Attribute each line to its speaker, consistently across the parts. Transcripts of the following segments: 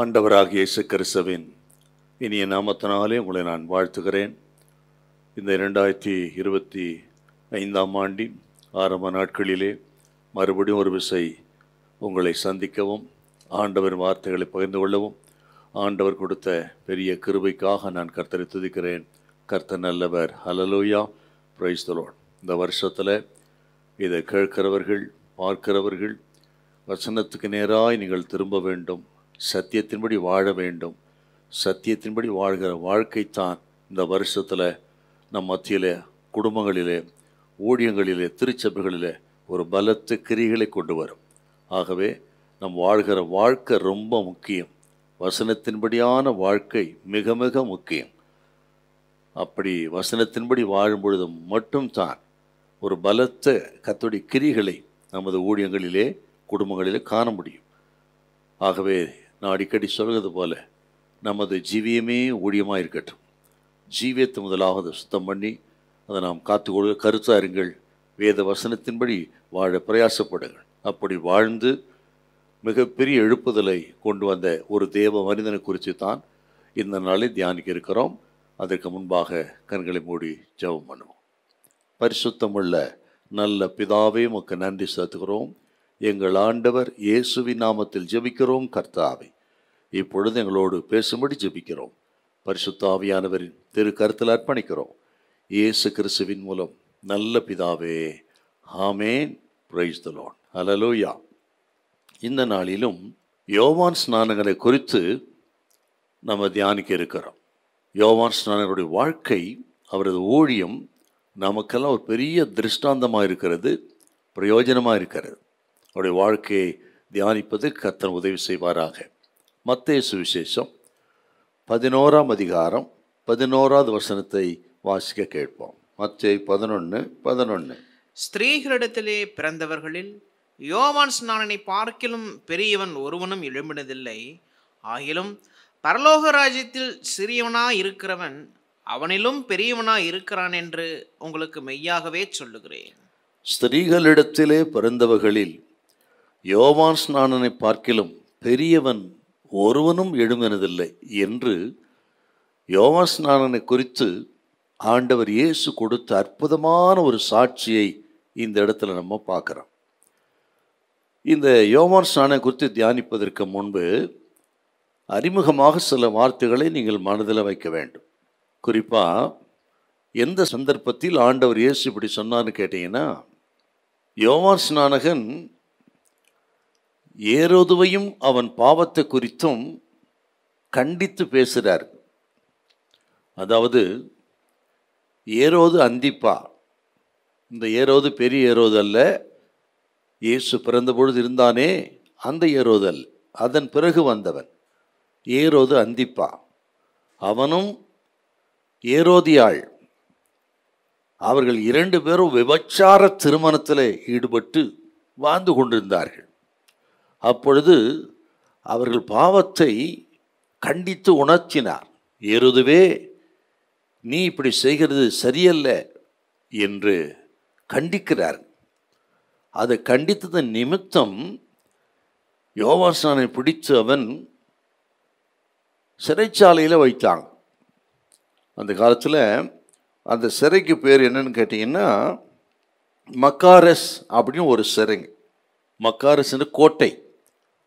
Speaker 1: ஆண்டவராகிய இயேசு கிறிஸ்துவின் இனிய நாமத்தினாலே உங்களை நான் வாழ்த்துகிறேன். இந்த 2025ஆம் ஆண்டின் ஆரம்ப நாட்களிலே மறுபடியும் ஒரு விசை உங்களை சந்திக்கவும், ஆண்டவர் வார்த்தைகளை பகிர்ந்து கொள்ளவும், ஆண்டவர் கொடுத்த பெரிய கிருபைக்காக நான் கர்த்தரை துதிக்கிறேன். கர்த்தர் நல்லவர். ஹல்லேலூயா, பிரைஸ் தி லார்ட். இந்த வருஷத்தில் இதை கேட்கிறவர்கள், பார்க்கிறவர்கள், வசனத்துக்கு நேராய் நீங்கள் திரும்ப வேண்டும், சத்தியத்தின்படி வாழ வேண்டும். சத்தியத்தின்படி வாழ்கிற வாழ்க்கைத்தான் இந்த வருஷத்தில் நம் மத்தியிலே, குடும்பங்களிலே, ஊழியங்களிலே, திருச்சபைகளிலே ஒரு பலத்த கிரிகளை கொண்டு வரும். ஆகவே நம் வாழ்கிற வாழ்க்கை ரொம்ப முக்கியம். வசனத்தின்படியான வாழ்க்கை மிக மிக முக்கியம். அப்படி வசனத்தின்படி வாழும் பொழுது மட்டும்தான் ஒரு பலத்த கர்த்தருடைய கிரிகளை நமது ஊழியங்களிலே, குடும்பங்களிலே காண முடியும். ஆகவே நான் அடிக்கடி சொல்கிறது போல நமது ஜீவியமே ஊழியமாக இருக்கட்டும். ஜீவியத்தை முதலாவது சுத்தம் பண்ணி அதை நாம் காத்துக்கொள்ள கருத்தாக இருங்கள். வேத வசனத்தின்படி வாழ பிரயாசப்படுங்கள். அப்படி வாழ்ந்து மிகப்பெரிய எழுப்புதலை கொண்டு வந்த ஒரு தேவ மனிதனை குறித்து தான் இந்த நாளில் தியானிக்க இருக்கிறோம். அதற்கு முன்பாக கண்களை மூடி ஜெபம் பண்ணுவோம். பரிசுத்தமுள்ள நல்ல பிதாவே, உமக்கு நன்றி செலுத்துகிறோம். எங்கள் ஆண்டவர் இயேசுவின் நாமத்தில் ஜெபிக்கிறோம். கர்த்தாவே, இப்பொழுது எங்களோடு பேசும்படி ஜெபிக்கிறோம். பரிசுத்த ஆவியானவரின் திரு கருத்தில் அர்ப்பணிக்கிறோம். இயேசு கிறிஸ்துவின் மூலம் நல்ல பிதாவே, ஆமேன். Price the Lord. ஹல்லேலூயா. இந்த நாளிலும் யோவான் ஸ்நானகனை குறித்து நம்ம தியானிக்க இருக்கிறோம். யோவான் ஸ்நானகனுடைய வாழ்க்கை, அவரது ஊழியம் நமக்கெல்லாம் ஒரு பெரிய திருஷ்டாந்தமாக இருக்கிறது, பிரயோஜனமாக இருக்கிறது. அவருடைய வாழ்க்கையை தியானிப்பது கர்த்தர் உதவி செய்வாராக. மத்தேயு சுவிசேஷம் 11ஆம் அதிகாரம் 11வது வசனத்தை வாசிக்க கேட்போம். மத்தேயு 11:11.
Speaker 2: ஸ்திரீகளிடத்திலே பிறந்தவர்களில் யோவான் ஸ்நானனை பார்க்கிலும் பெரியவன் ஒருவனும் எழும்பினதில்லை. ஆகிலும் பரலோக ராஜ்யத்தில் சிறியவனாய் இருக்கிறவன் அவனிலும் பெரியவனாய் இருக்கிறான் என்று உங்களுக்கு மெய்யாகவே சொல்லுகிறேன்.
Speaker 1: ஸ்திரீகளிடத்திலே பிறந்தவர்களில் யோவான் ஸ்நானனை பார்க்கிலும் பெரியவன் ஒருவனும் எழும்பினதில்லை என்று யோவான் ஸ்நானனை குறித்து ஆண்டவர் இயேசு கொடுத்த அற்புதமான ஒரு சாட்சியை இந்த இடத்துல நம்ம பார்க்குறோம். இந்த யோவான் ஸ்நானனை குறித்து தியானிப்பதற்கு முன்பு அறிமுகமாக சில வார்த்தைகளை நீங்கள் மனதில் வைக்க வேண்டும். குறிப்பாக எந்த சந்தர்ப்பத்தில் ஆண்டவர் இயேசு இப்படி சொன்னார்னு கேட்டிங்கன்னா, யோவான் ஸ்நானகன் ஏரோதுவையும் அவன் பாவத்தை குறித்தும் கண்டித்து பேசுகிறார். அதாவது ஏரோது அந்திப்பா. இந்த ஏரோது பெரிய ஏரோது அல்ல, இயேசு பிறந்த பொழுது இருந்தானே அந்த ஏரோது அல்ல, அதன் பிறகு வந்தவன் ஏரோது அந்திப்பா. அவனும் ஏரோதியாள், அவர்கள் 2 பேரும் விபச்சார திருமணத்தில் ஈடுபட்டு வாழ்ந்து கொண்டிருந்தார்கள். அப்பொழுது அவர்கள் பாவத்தை கண்டித்து உணர்த்தினார். ஏரோதுவே, நீ இப்படி செய்கிறது சரியல்ல என்று கண்டிக்கிறார். அதை கண்டித்ததன் நிமித்தம் யோவான் ஸ்நானனை பிடித்து அவன் சிறைச்சாலையில் வைத்தாங்க. அந்த காலத்தில் அந்த சிறைக்கு பேர் என்னன்னு கேட்டிங்கன்னா, மக்காரஸ் அப்படின்னு ஒரு சிறை. மக்காரஸ்னு கோட்டை.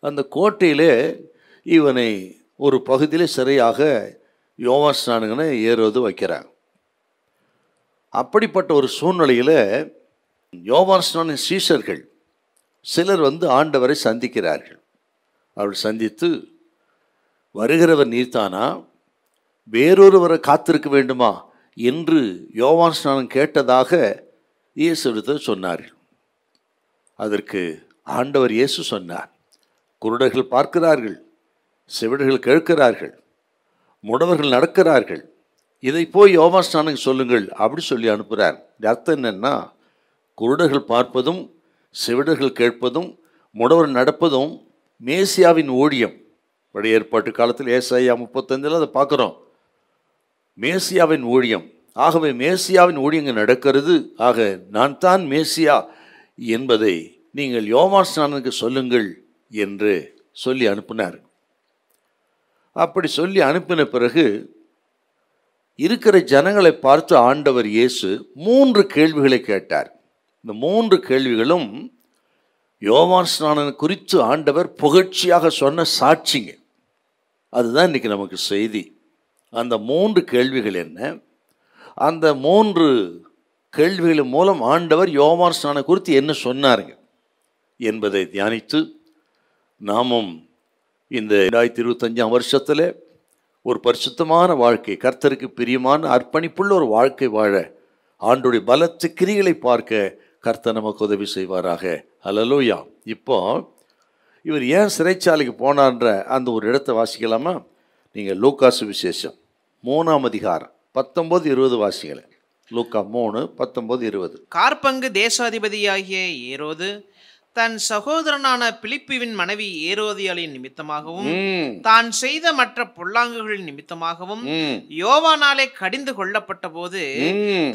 Speaker 1: அந்த கோட்டையிலே இவனை ஒரு பகுதியில் சிறையாக யோவான் ஸ்நானகனை ஏரோது வைக்கிறாங்க. அப்படிப்பட்ட ஒரு சூழ்நிலையில் யோவான் ஸ்நானன் சீஷர்கள் சிலர் ஆண்டவரை சந்திக்கிறார்கள். அவர்கள் சந்தித்து, வருகிறவர் நீர்தானா, வேறொருவரை காத்திருக்க வேண்டுமா என்று யோவான் ஸ்நானன் கேட்டதாக இயேசுவிடத்தில் சொன்னார்கள். அதற்கு ஆண்டவர் இயேசு சொன்னார், குருடர்கள் பார்க்கிறார்கள், செவிடர்கள் கேட்கிறார்கள், முடவர்கள் நடக்கிறார்கள், இதை போய் யோவான் ஸ்நானனுக்கு சொல்லுங்கள் அப்படி சொல்லி அனுப்புகிறார். அர்த்தம் என்னன்னா, குருடர்கள் பார்ப்பதும், செவிடர்கள் கேட்பதும், முடவர் நடப்பதும் மேசியாவின் ஊழியம். பழைய ஏற்பாட்டு காலத்தில் ஏசாயா 35 அதை பார்க்குறோம். மேசியாவின் ஊழியம். ஆகவே மேசியாவின் ஊழியங்கள் நடக்கிறது. ஆக நான் தான் மேசியா என்பதை நீங்கள் யோவான் ஸ்நானனுக்கு சொல்லுங்கள் என்று சொல்லி அனுப்பினார். அப்படி சொல்லி அனுப்பின பிறகு இருக்கிற ஜனங்களை பார்த்து ஆண்டவர் இயேசு 3 கேள்விகளை கேட்டார். இந்த 3 கேள்விகளும் யோவான் ஸ்நானன் குறித்து ஆண்டவர் புகழ்ச்சியாக சொன்ன சாட்சிங்க. அதுதான் இன்னைக்கு நமக்கு செய்தி. அந்த 3 கேள்விகள் என்ன? அந்த 3 கேள்விகள் மூலம் ஆண்டவர் யோவான் ஸ்நானன் குறித்து என்ன சொன்னாருங்க என்பதை தியானித்து நாமும் இந்த 2025ஆம் வருஷத்தில் ஒரு பரிசுத்தமான வாழ்க்கை, கர்த்தருக்கு பிரியமான அர்ப்பணிப்புள்ள ஒரு வாழ்க்கை வாழ ஆண்டுடைய பலத்த கிரிகளை பார்க்க கர்த்தர் நமக்கு உதவி செய்வாராக. அல்லேலூயா. இப்போ இவர் ஏன் சிறைச்சாலைக்கு போனார்ன்ற அந்த ஒரு இடத்தை வாசிக்கலாமா? நீங்கள் லூக்கா சுவிசேஷம் 3ஆம் அதிகாரம் 19-20 வாசிங்களேன். லூக்கா 3:19-20.
Speaker 2: கார்பங்கு தேசாதிபதியாகிய ஏரோது தன் சகோதரனான பிலிப்புவின் மனைவி ஏரோதியாளின் நிமித்தமாகவும் தான் செய்த மற்ற பொல்லாங்குகளின் நிமித்தமாகவும் யோவானாலே கடிந்து கொள்ளப்பட்ட போது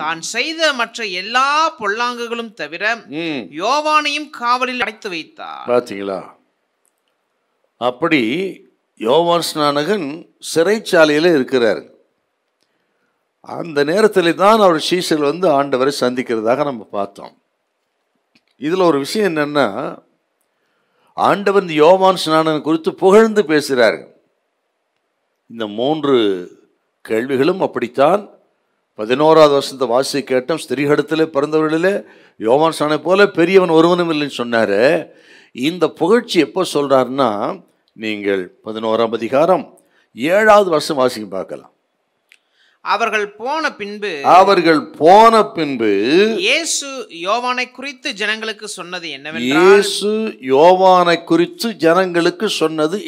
Speaker 2: தான் செய்த மற்ற எல்லா பொல்லாங்குகளும் தவிர யோவானையும் காவலில் அடைத்து வைத்தார்.
Speaker 1: பார்த்தீங்களா? அப்படி யோவான் ஸ்நானகன் சிறைச்சாலையில் இருக்கிறார். அந்த நேரத்தில் தான் அவர் சீஷர்கள் வந்து ஆண்டவரை சந்திக்கிறதாக நம்ம பார்த்தோம். இதில் ஒரு விஷயம் என்னென்னா, ஆண்டவர் இந்த யோவான் ஸ்நானன் குறித்து புகழ்ந்து பேசுகிறார். இந்த 3 கேள்விகளும் அப்படித்தான். 11ஆவது வருஷத்தை வாசி கேட்டோம். ஸ்திரீகளிடத்தில் பிறந்தவர்களிலே யோவான் ஸ்நானனை போல பெரியவன் ஒருவனும் இல்லைன்னு சொன்னார். இந்த புகழ்ச்சி எப்போ சொல்கிறாருன்னா, நீங்கள் 11ஆம் அதிகாரம் 7வது வருஷம் வாசிக்க பார்க்கலாம்.
Speaker 2: அவர்கள் போன பின்பு இயேசு யோவானை குறித்து ஜனங்களுக்கு சொன்னது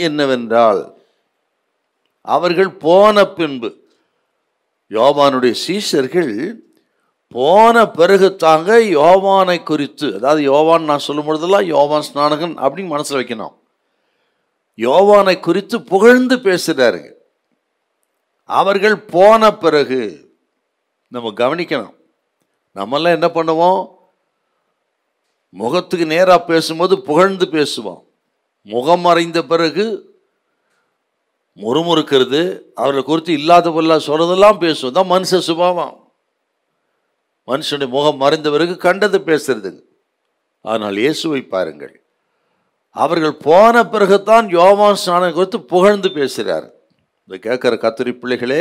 Speaker 2: என்னவென்றால், அவர்கள் போன பின்பு, யோவானுடைய சீஷர்கள் போன பிறகு தாங்க யோவானை குறித்து, அதாவது யோவான் நான் சொல்லும் பொழுதெல்லாம் யோவான் ஸ்நானகன் அப்படின்னு மனசில் வைக்கணும், யோவானை குறித்து புகழ்ந்து பேசுகிறாருங்க. அவர்கள் போன பிறகு நம்ம கவனிக்கணும். நம்மெல்லாம் என்ன பண்ணுவோம்? முகத்துக்கு நேராக பேசும்போது புகழ்ந்து பேசுவோம். முகம் மறைந்த பிறகு முறுமுறுக்கிறது, அவர்களை குறித்து இல்லாத பொருளாக சொல்றதெல்லாம் பேசுவோம். தான் மனுஷ சுபாவம். மனுஷனுடைய முகம் மறைந்த பிறகு கண்டது பேசுறது. ஆனால் இயேசுவை பாருங்கள், அவர்கள் போன பிறகுதான் யோவான் ஸ்நானன் குறித்து புகழ்ந்து பேசுகிறார். இதை கேட்குற கர்த்தருடைய பிள்ளைகளே,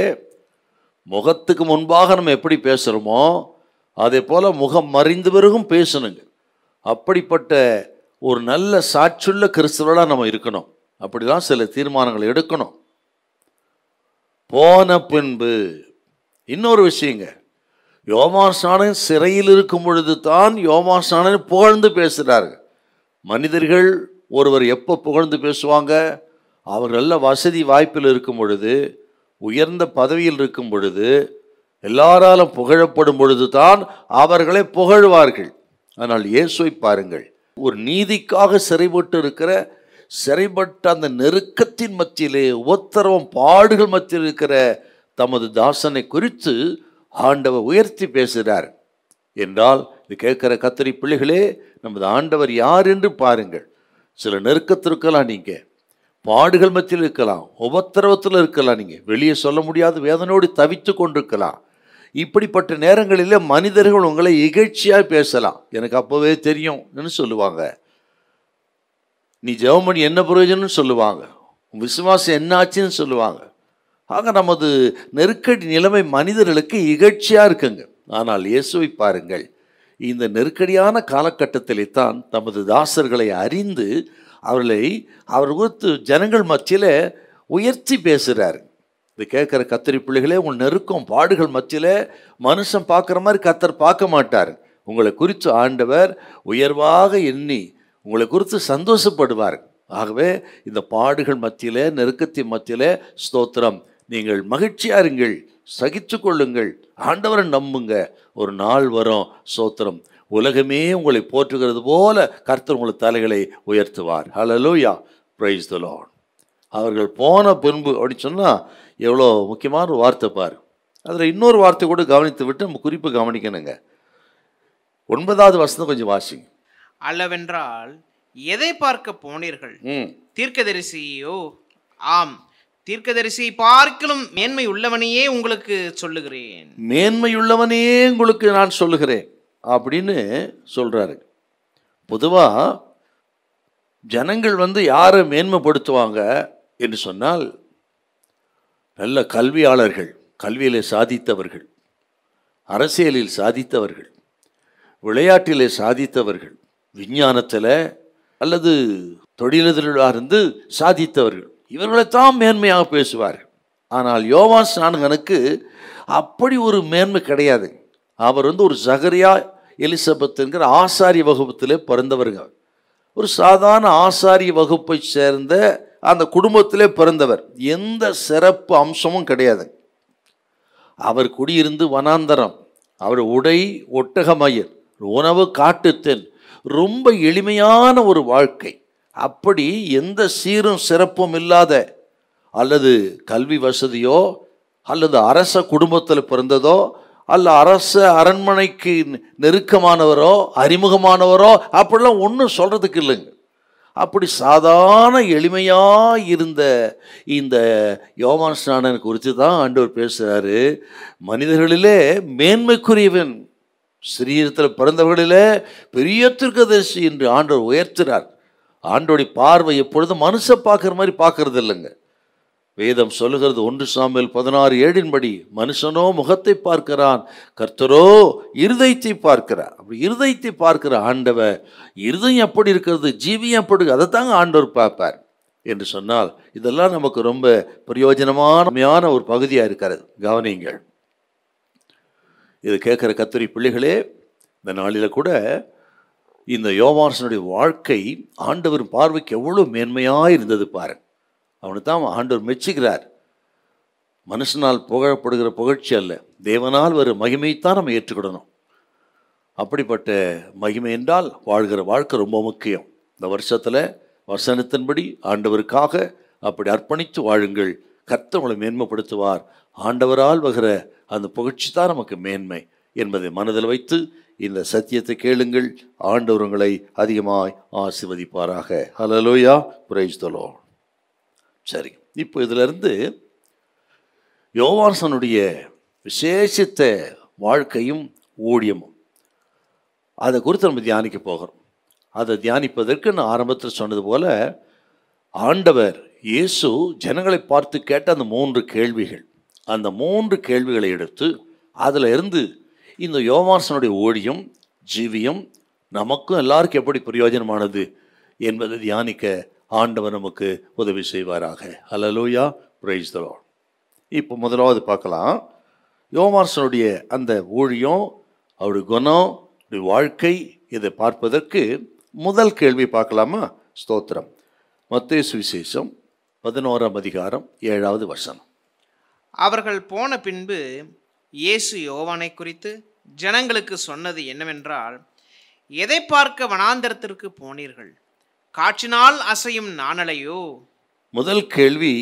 Speaker 2: முகத்துக்கு முன்பாக நம்ம எப்படி பேசுகிறோமோ அதே போல் முகம் மறைந்த பிறகும் பேசணுங்க. அப்படிப்பட்ட ஒரு நல்ல சாட்சியுள்ள கிறிஸ்தவர்களாக நம்ம இருக்கணும். அப்படி தான் சில தீர்மானங்களை எடுக்கணும். போன பின்பு இன்னொரு விஷயங்க, யோவான் ஸ்நானன் சிறையில் இருக்கும் பொழுது தான் யோவான் ஸ்நானன் புகழ்ந்து பேசுகிறார்கள். மனிதர்கள் ஒருவர் எப்போ புகழ்ந்து பேசுவாங்க? அவர்கள் நல்ல வசதி வாய்ப்பில் இருக்கும் பொழுது, உயர்ந்த பதவியில் இருக்கும் பொழுது, எல்லாராலும் புகழப்படும் பொழுது தான் அவர்களை புகழ்வார்கள். ஆனால் இயேசுவை பாருங்கள், ஒரு நீதிக்காக சிறைப்பட்ட அந்த நெருக்கத்தின் மத்தியிலே, உபத்திரவம் பாடுகள் மத்தியில் இருக்கிற தமது தாசனை குறித்து ஆண்டவர் உயர்த்தி பேசுகிறார் என்றால், இது கேட்கிற கர்த்தருடைய பிள்ளைகளே, நமது ஆண்டவர் யார் என்று பாருங்கள். சில நெருக்கத்திற்கெல்லாம் நீங்கள் பாடுகள் மத்தியில் இருக்கலாம், உபத்திரவத்தில் இருக்கலாம், நீங்கள் வெளியே சொல்ல முடியாத வேதனையோடு தவித்து கொண்டிருக்கலாம். இப்படிப்பட்ட நேரங்களில் மனிதர்கள் உங்களை இகழ்ச்சியாக பேசலாம். எனக்கு அப்போவே தெரியும்னு சொல்லுவாங்க. நீ ஜெபம் பண்ணி என்ன பிரயோஜனம்னு சொல்லுவாங்க. விசுவாசம் என்ன ஆச்சுன்னு சொல்லுவாங்க. ஆக நமது நெருக்கடி நிலைமை மனிதர்களுக்கு இகழ்ச்சியாக இருக்குங்க. ஆனால் இயேசுவை பாருங்கள், இந்த நெருக்கடியான காலகட்டத்திலே தான் தமது தாசர்களை அறிந்து அவர் குறித்து ஜனங்கள் மத்தியில் உயர்த்தி பேசுகிறார். இது கேட்குற கர்த்தருடைய பிள்ளைகளே, உங்கள் நெருக்கம் பாடுகள் மத்தியில் மனுஷன் பார்க்குற மாதிரி கர்த்தர் பார்க்க மாட்டார். உங்களை குறித்து ஆண்டவர் உயர்வாக எண்ணி உங்களை குறித்து சந்தோஷப்படுவார். ஆகவே இந்த பாடுகள் மத்தியில், நெருக்கத்தின் மத்தியில் ஸ்தோத்திரம், நீங்கள் மகிழ்ச்சியாக இருங்கள், சகித்து கொள்ளுங்கள், ஆண்டவரை நம்புங்க. ஒரு நாள் வரும், ஸ்தோத்திரம், உலகமே உங்களை போற்றுகிறது போல கர்த்தர் உங்களை தலைகளை உயர்த்துவார். ஹல்லேலூயா, பிரைஸ் தி லார்ட். அவர்கள் போன பின்பு அப்படின்னு சொன்னால் எவ்வளோ முக்கியமான ஒரு வார்த்தை பாரு. அதில் இன்னொரு வார்த்தை கூட கவனித்து விட்டு நம்ம குறிப்பு கவனிக்கணுங்க. 9வது வசனம் கொஞ்சம் வாசிங்க. அல்லவென்றால் எதை பார்க்க போனீர்கள்? தீர்க்கதரிசியோ? ஆம்,
Speaker 3: தீர்க்கதரிசியை பார்க்கிலும் மேன்மை உள்ளவனையே உங்களுக்கு சொல்லுகிறேன்.
Speaker 2: மேன்மையுள்ளவனே உங்களுக்கு நான் சொல்லுகிறேன் அப்படின்னு சொல்றாரு. பொதுவா ஜனங்கள் யாரை மேன்மைப்படுத்துவாங்க என்று சொன்னால், நல்ல கல்வியாளர்கள், கல்வியிலே சாதித்தவர்கள், அரசியலில் சாதித்தவர்கள், விளையாட்டிலே சாதித்தவர்கள், விஞ்ஞானத்தில் அல்லது தொழிலதிலாக இருந்து சாதித்தவர்கள், இவர்களைத்தான் மேன்மையாக பேசுவார்கள். ஆனால் யோவான் ஸ்நானகனுக்கு அப்படி ஒரு மேன்மை கிடையாது. அவர் ஒரு சகரியா எலிசபெத் என்கிற ஆசாரிய வகுப்பத்திலே பிறந்தவர்கள். ஒரு சாதாரண ஆசாரிய வகுப்பை சேர்ந்த அந்த குடும்பத்திலே பிறந்தவர். எந்த சிறப்பு அம்சமும் கிடையாது. அவர் குடியிருந்து வனாந்தரம், அவர் உடை ஒட்டகமயிர், உணவு காட்டுத்தென், ரொம்ப எளிமையான ஒரு வாழ்க்கை. அப்படி எந்த சீரும் சிறப்பும் இல்லாத, அல்லது கல்வி வசதியோ அல்லது அரச குடும்பத்தில் பிறந்ததோ அல்ல அரச அரண்மனைக்கு நெருக்கமானவரோ அறிமுகமானவரோ அப்படிலாம் ஒன்றும் சொல்கிறதுக்கு இல்லைங்க. அப்படி சாதாரண எளிமையாக இருந்த இந்த யோவான் ஸ்நானன் குறித்து தான் ஆண்டவர் பேசுகிறாரு. மனிதர்களிலே மேன்மைக்குரியவன், சரீரத்தில் பிறந்தவர்களிலே பெரிய தீர்க்கதரிசி என்று ஆண்டவர் உயர்த்துகிறார். ஆண்டோடைய பார்வை எப்பொழுதும் மனுஷ பார்க்குற மாதிரி பார்க்கறது இல்லைங்க. வேதம் சொல்லுகிறது 1 சாமுவேல் 16:7 மனுஷனோ முகத்தை பார்க்கிறான், கர்த்தரோ இருதயத்தை பார்க்கிறார். அப்படி இருதயத்தை பார்க்கிற ஆண்டவர் இருதயம் எப்படி இருக்கிறது, ஜீவியம் எப்படி, அதைத்தாங்க ஆண்டவர் பார்ப்பார் என்று சொன்னால், இதெல்லாம் நமக்கு ரொம்ப பிரயோஜனமான ஒரு பகுதியாக இருக்கிறது. கவனிங்கள், இது கேட்குற கர்த்தருடைய பிள்ளைகளே, இந்த நாளில் கூட இந்த யோவானுடைய வாழ்க்கை ஆண்டவர் பார்வைக்கு எவ்வளோ மேன்மையாக இருந்தது பாருங்க. அவனை தான் ஆண்டவர் மெச்சுகிறார். மனுஷனால் புகழப்படுகிற புகழ்ச்சி அல்ல, தேவனால் வரும் மகிமைத்தான் நம்ம ஏற்றுக்கிடணும். அப்படிப்பட்ட மகிமை என்றால் வாழ்கிற வாழ்க்கை ரொம்ப முக்கியம். இந்த வருஷத்தில் வசனத்தின்படி ஆண்டவருக்காக அப்படி அர்ப்பணித்து வாழுங்கள். கர்த்தர் உங்களை மேன்மைப்படுத்துவார். ஆண்டவரால் வகிற அந்த புகழ்ச்சி தான் நமக்கு மேன்மை என்பதை மனதில் வைத்து இந்த சத்தியத்தை கேளுங்கள். ஆண்டவர் உங்களை அதிகமாய் ஆசீர்வதிப்பாராக. ஹல்லேலூயா, பிரைஸ் தி லார்ட். சரி, இப்போ இதிலிருந்து யோவானுடைய விசேஷித்த வாழ்க்கையும் ஊழியமும் அதை குறித்து நம்ம தியானிக்க போகிறோம். அதை தியானிப்பதற்கு நான் ஆரம்பத்தில் சொன்னது போல, ஆண்டவர் இயேசு ஜனங்களை பார்த்து கேட்ட அந்த 3 கேள்விகள், அந்த 3 கேள்விகளை எடுத்து அதில் இருந்து இந்த யோவானுடைய ஊழியம் ஜீவியம் நமக்கும் எல்லாருக்கும் எப்படி பிரயோஜனமானது என்பதை தியானிக்க ஆண்டவர் நமக்கு உதவி செய்வாராக. ஹல்லேலூயா, பிரைஸ் தி லார்ட். இப்போ முதலாவது பார்க்கலாம், யோவானுடைய அந்த ஊழியம், அவருடைய குணம், அவருடைய வாழ்க்கை, இதை பார்ப்பதற்கு முதல் கேள்வி பார்க்கலாமா? ஸ்தோத்திரம். மத்தேயு சுவிசேஷம் 11:7
Speaker 3: அவர்கள் போன பின்பு இயேசு யோவானை குறித்து ஜனங்களுக்கு சொன்னது என்னவென்றால், எதை பார்க்க வனாந்தரத்திற்கு போனீர்கள்? காற்றினால் அசையும் நாணலையோ?
Speaker 2: முதல் கேள்வி,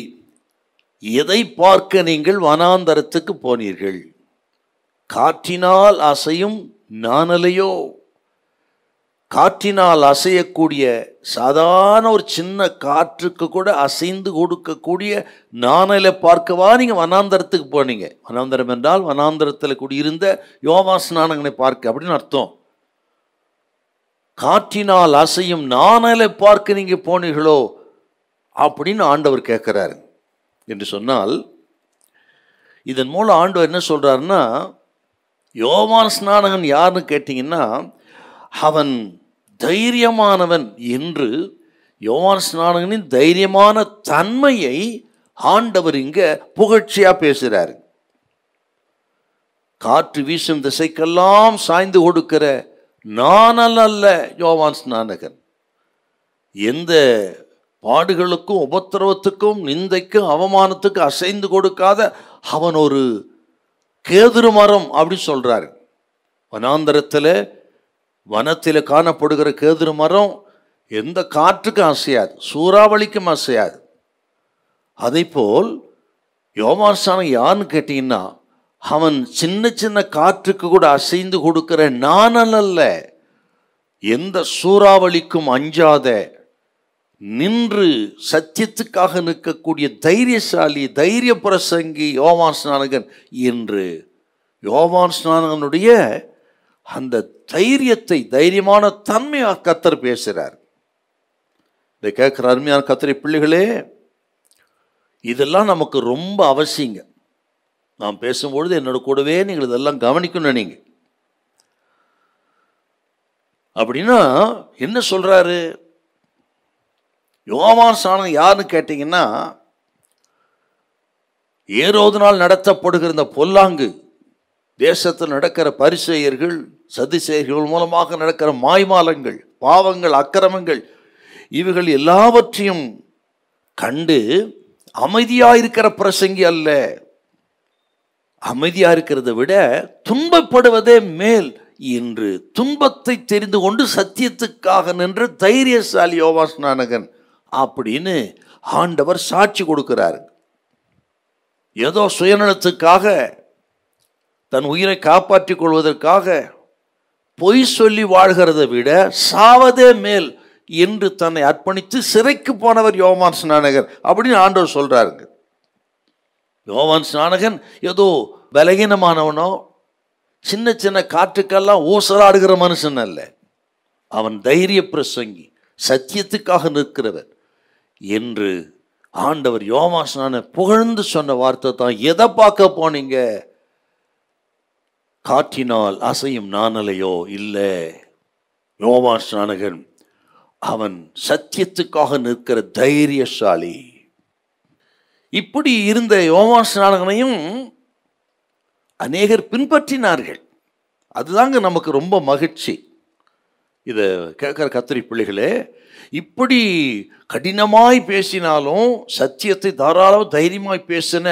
Speaker 2: எதை பார்க்க நீங்கள் வனாந்தரத்துக்கு போனீர்கள்? காற்றினால் அசையும் நாணலையோ? காற்றினால் அசையக்கூடிய சாதாரண ஒரு சின்ன காற்றுக்கு கூட அசைந்து கொடுக்கக்கூடிய நாணலை பார்க்கவா நீங்கள் வனாந்தரத்துக்கு போனீங்க? வனாந்தரம் என்றால் வனாந்தரத்தில் கூடியிருந்த யோவான் ஸ்நானகனை பார்க்க அப்படின்னு அர்த்தம். காற்றினால் அசையும் நாணலை பார்க்க நீங்கள் போனீர்களோ அப்படின்னு ஆண்டவர் கேட்குறாரு. என்று சொன்னால், இதன் மூலம் ஆண்டவர் என்ன சொல்கிறாருன்னா, யோவான் ஸ்நானகன் யாருன்னு கேட்டிங்கன்னா, அவன் தைரியமானவன் என்று யோவான் ஸ்நானகனின் தைரியமான தன்மையை ஆண்டவர் இங்கே புகழ்ச்சியாக பேசுகிறார். காற்று வீசும் திசைக்கெல்லாம் சாய்ந்து கொடுக்கிற நாணல் அல்ல யோவான் ஸ்நானகன். எந்த பாடுகளுக்கும் உபத்திரவத்துக்கும் நிந்தைக்கும் அவமானத்துக்கும் அசைந்து கொடுக்காத அவன் ஒரு கேதுரு மரம் அப்படி சொல்கிறாரு. வனாந்தரத்தில் வனத்தில் காணப்படுகிற கேதுரு மரம் எந்த காற்றுக்கும் அசையாது, சூறாவளிக்கும் அசையாது. அதே போல் யோவான் ஸ்நானகன் யாருன்னு கேட்டீங்கன்னா, அவன் சின்ன சின்ன காற்றுக்கு கூட அசைந்து கொடுக்கிற நாணல் அல்ல, எந்த சூறாவளிக்கும் அஞ்சாத நின்று சத்தியத்துக்காக நிற்கக்கூடிய தைரியசாலி, தைரிய பிரசங்கி யோவான் ஸ்நானகன் என்று யோவான் ஸ்நானகனுடைய அந்த தைரியத்தை, தைரியமான தன்மையாக கர்த்தர் பேசுகிறார். இதை கேட்குற அருமையான கர்த்தருடைய பிள்ளைகளே, இதெல்லாம் நமக்கு ரொம்ப அவசியங்க. நான் பேசும்பொழுது என்னோட கூடவே நீங்கள் இதெல்லாம் கவனிக்கணும். நீங்கள் அப்படின்னா என்ன சொல்றாரு? யோவான் ஸ்நானகன் யாருன்னு கேட்டீங்கன்னா, ஏரோதினால் நடத்தப்படுகிற இந்த பொல்லாங்கு தேசத்தில் நடக்கிற பரிசேயர்கள், சதுசேயர்கள் மூலமாக நடக்கிற மாய்மாலங்கள், பாவங்கள், அக்கிரமங்கள், இவைகள் எல்லாவற்றையும் கண்டு அமைதியாயிருக்கிற பிரசங்கி அல்ல. அமைதியா இருக்கிறதை விட துன்பப்படுவதே மேல் என்று துன்பத்தை தெரிந்து கொண்டு சத்தியத்துக்காக நின்ற தைரியசாலி யோவான் ஸ்நானகன் அப்படின்னு ஆண்டவர் சாட்சி கொடுக்கிறார். ஏதோ சுயநலத்துக்காக, தன் உயிரை காப்பாற்றிக் கொள்வதற்காக பொய் சொல்லி வாழ்கிறதை விட சாவதே மேல் என்று தன்னை அர்ப்பணித்து சிறைக்கு போனவர் யோவான் ஸ்நானகர் அப்படின்னு ஆண்டவர் சொல்றாருங்க. யோவான் ஸ்நானகன் ஏதோ பலகீனமானவனோ, சின்ன சின்ன காற்றுக்கெல்லாம் ஊசலாடுகிற மனுஷன் அல்ல. அவன் தைரிய பிரசங்கி, சத்தியத்துக்காக நிற்கிறவர் என்று ஆண்டவர் யோவான் ஸ்நானகன் புகழ்ந்து சொன்ன வார்த்தை தான். எதை பார்க்க போனீங்க? காற்றினால் அசையும் நாணலையோ? இல்லை. யோவான் ஸ்நானகன் அவன் சத்தியத்துக்காக நிற்கிற தைரியசாலி. இப்படி இருந்த யோவான் ஸ்நானகனையும் அநேகர் பின்பற்றினார்கள். அதுதாங்க நமக்கு ரொம்ப மகிழ்ச்சி. இதை கேட்குற கர்த்தருடைய பிள்ளைகளே, இப்படி கடினமாய் பேசினாலும் சத்தியத்தை தாராளமாக தைரியமாய் பேசின